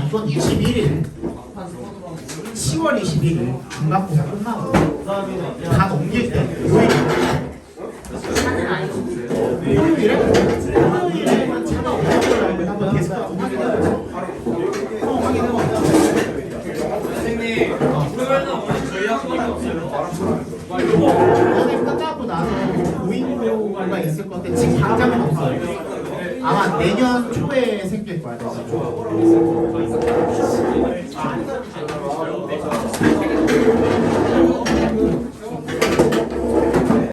이건 21일. 10월 21일 중간고사 끝나고 다 넘길 때 토요일에 차가 오는 걸 알고 한번 계속 확인해보자. 확인해봐. 너네 끝나고 나서 고인료가 있을 것 같아. 지금 당장은 없어요. 아마 내년 초에 생길 거야. 내년 초.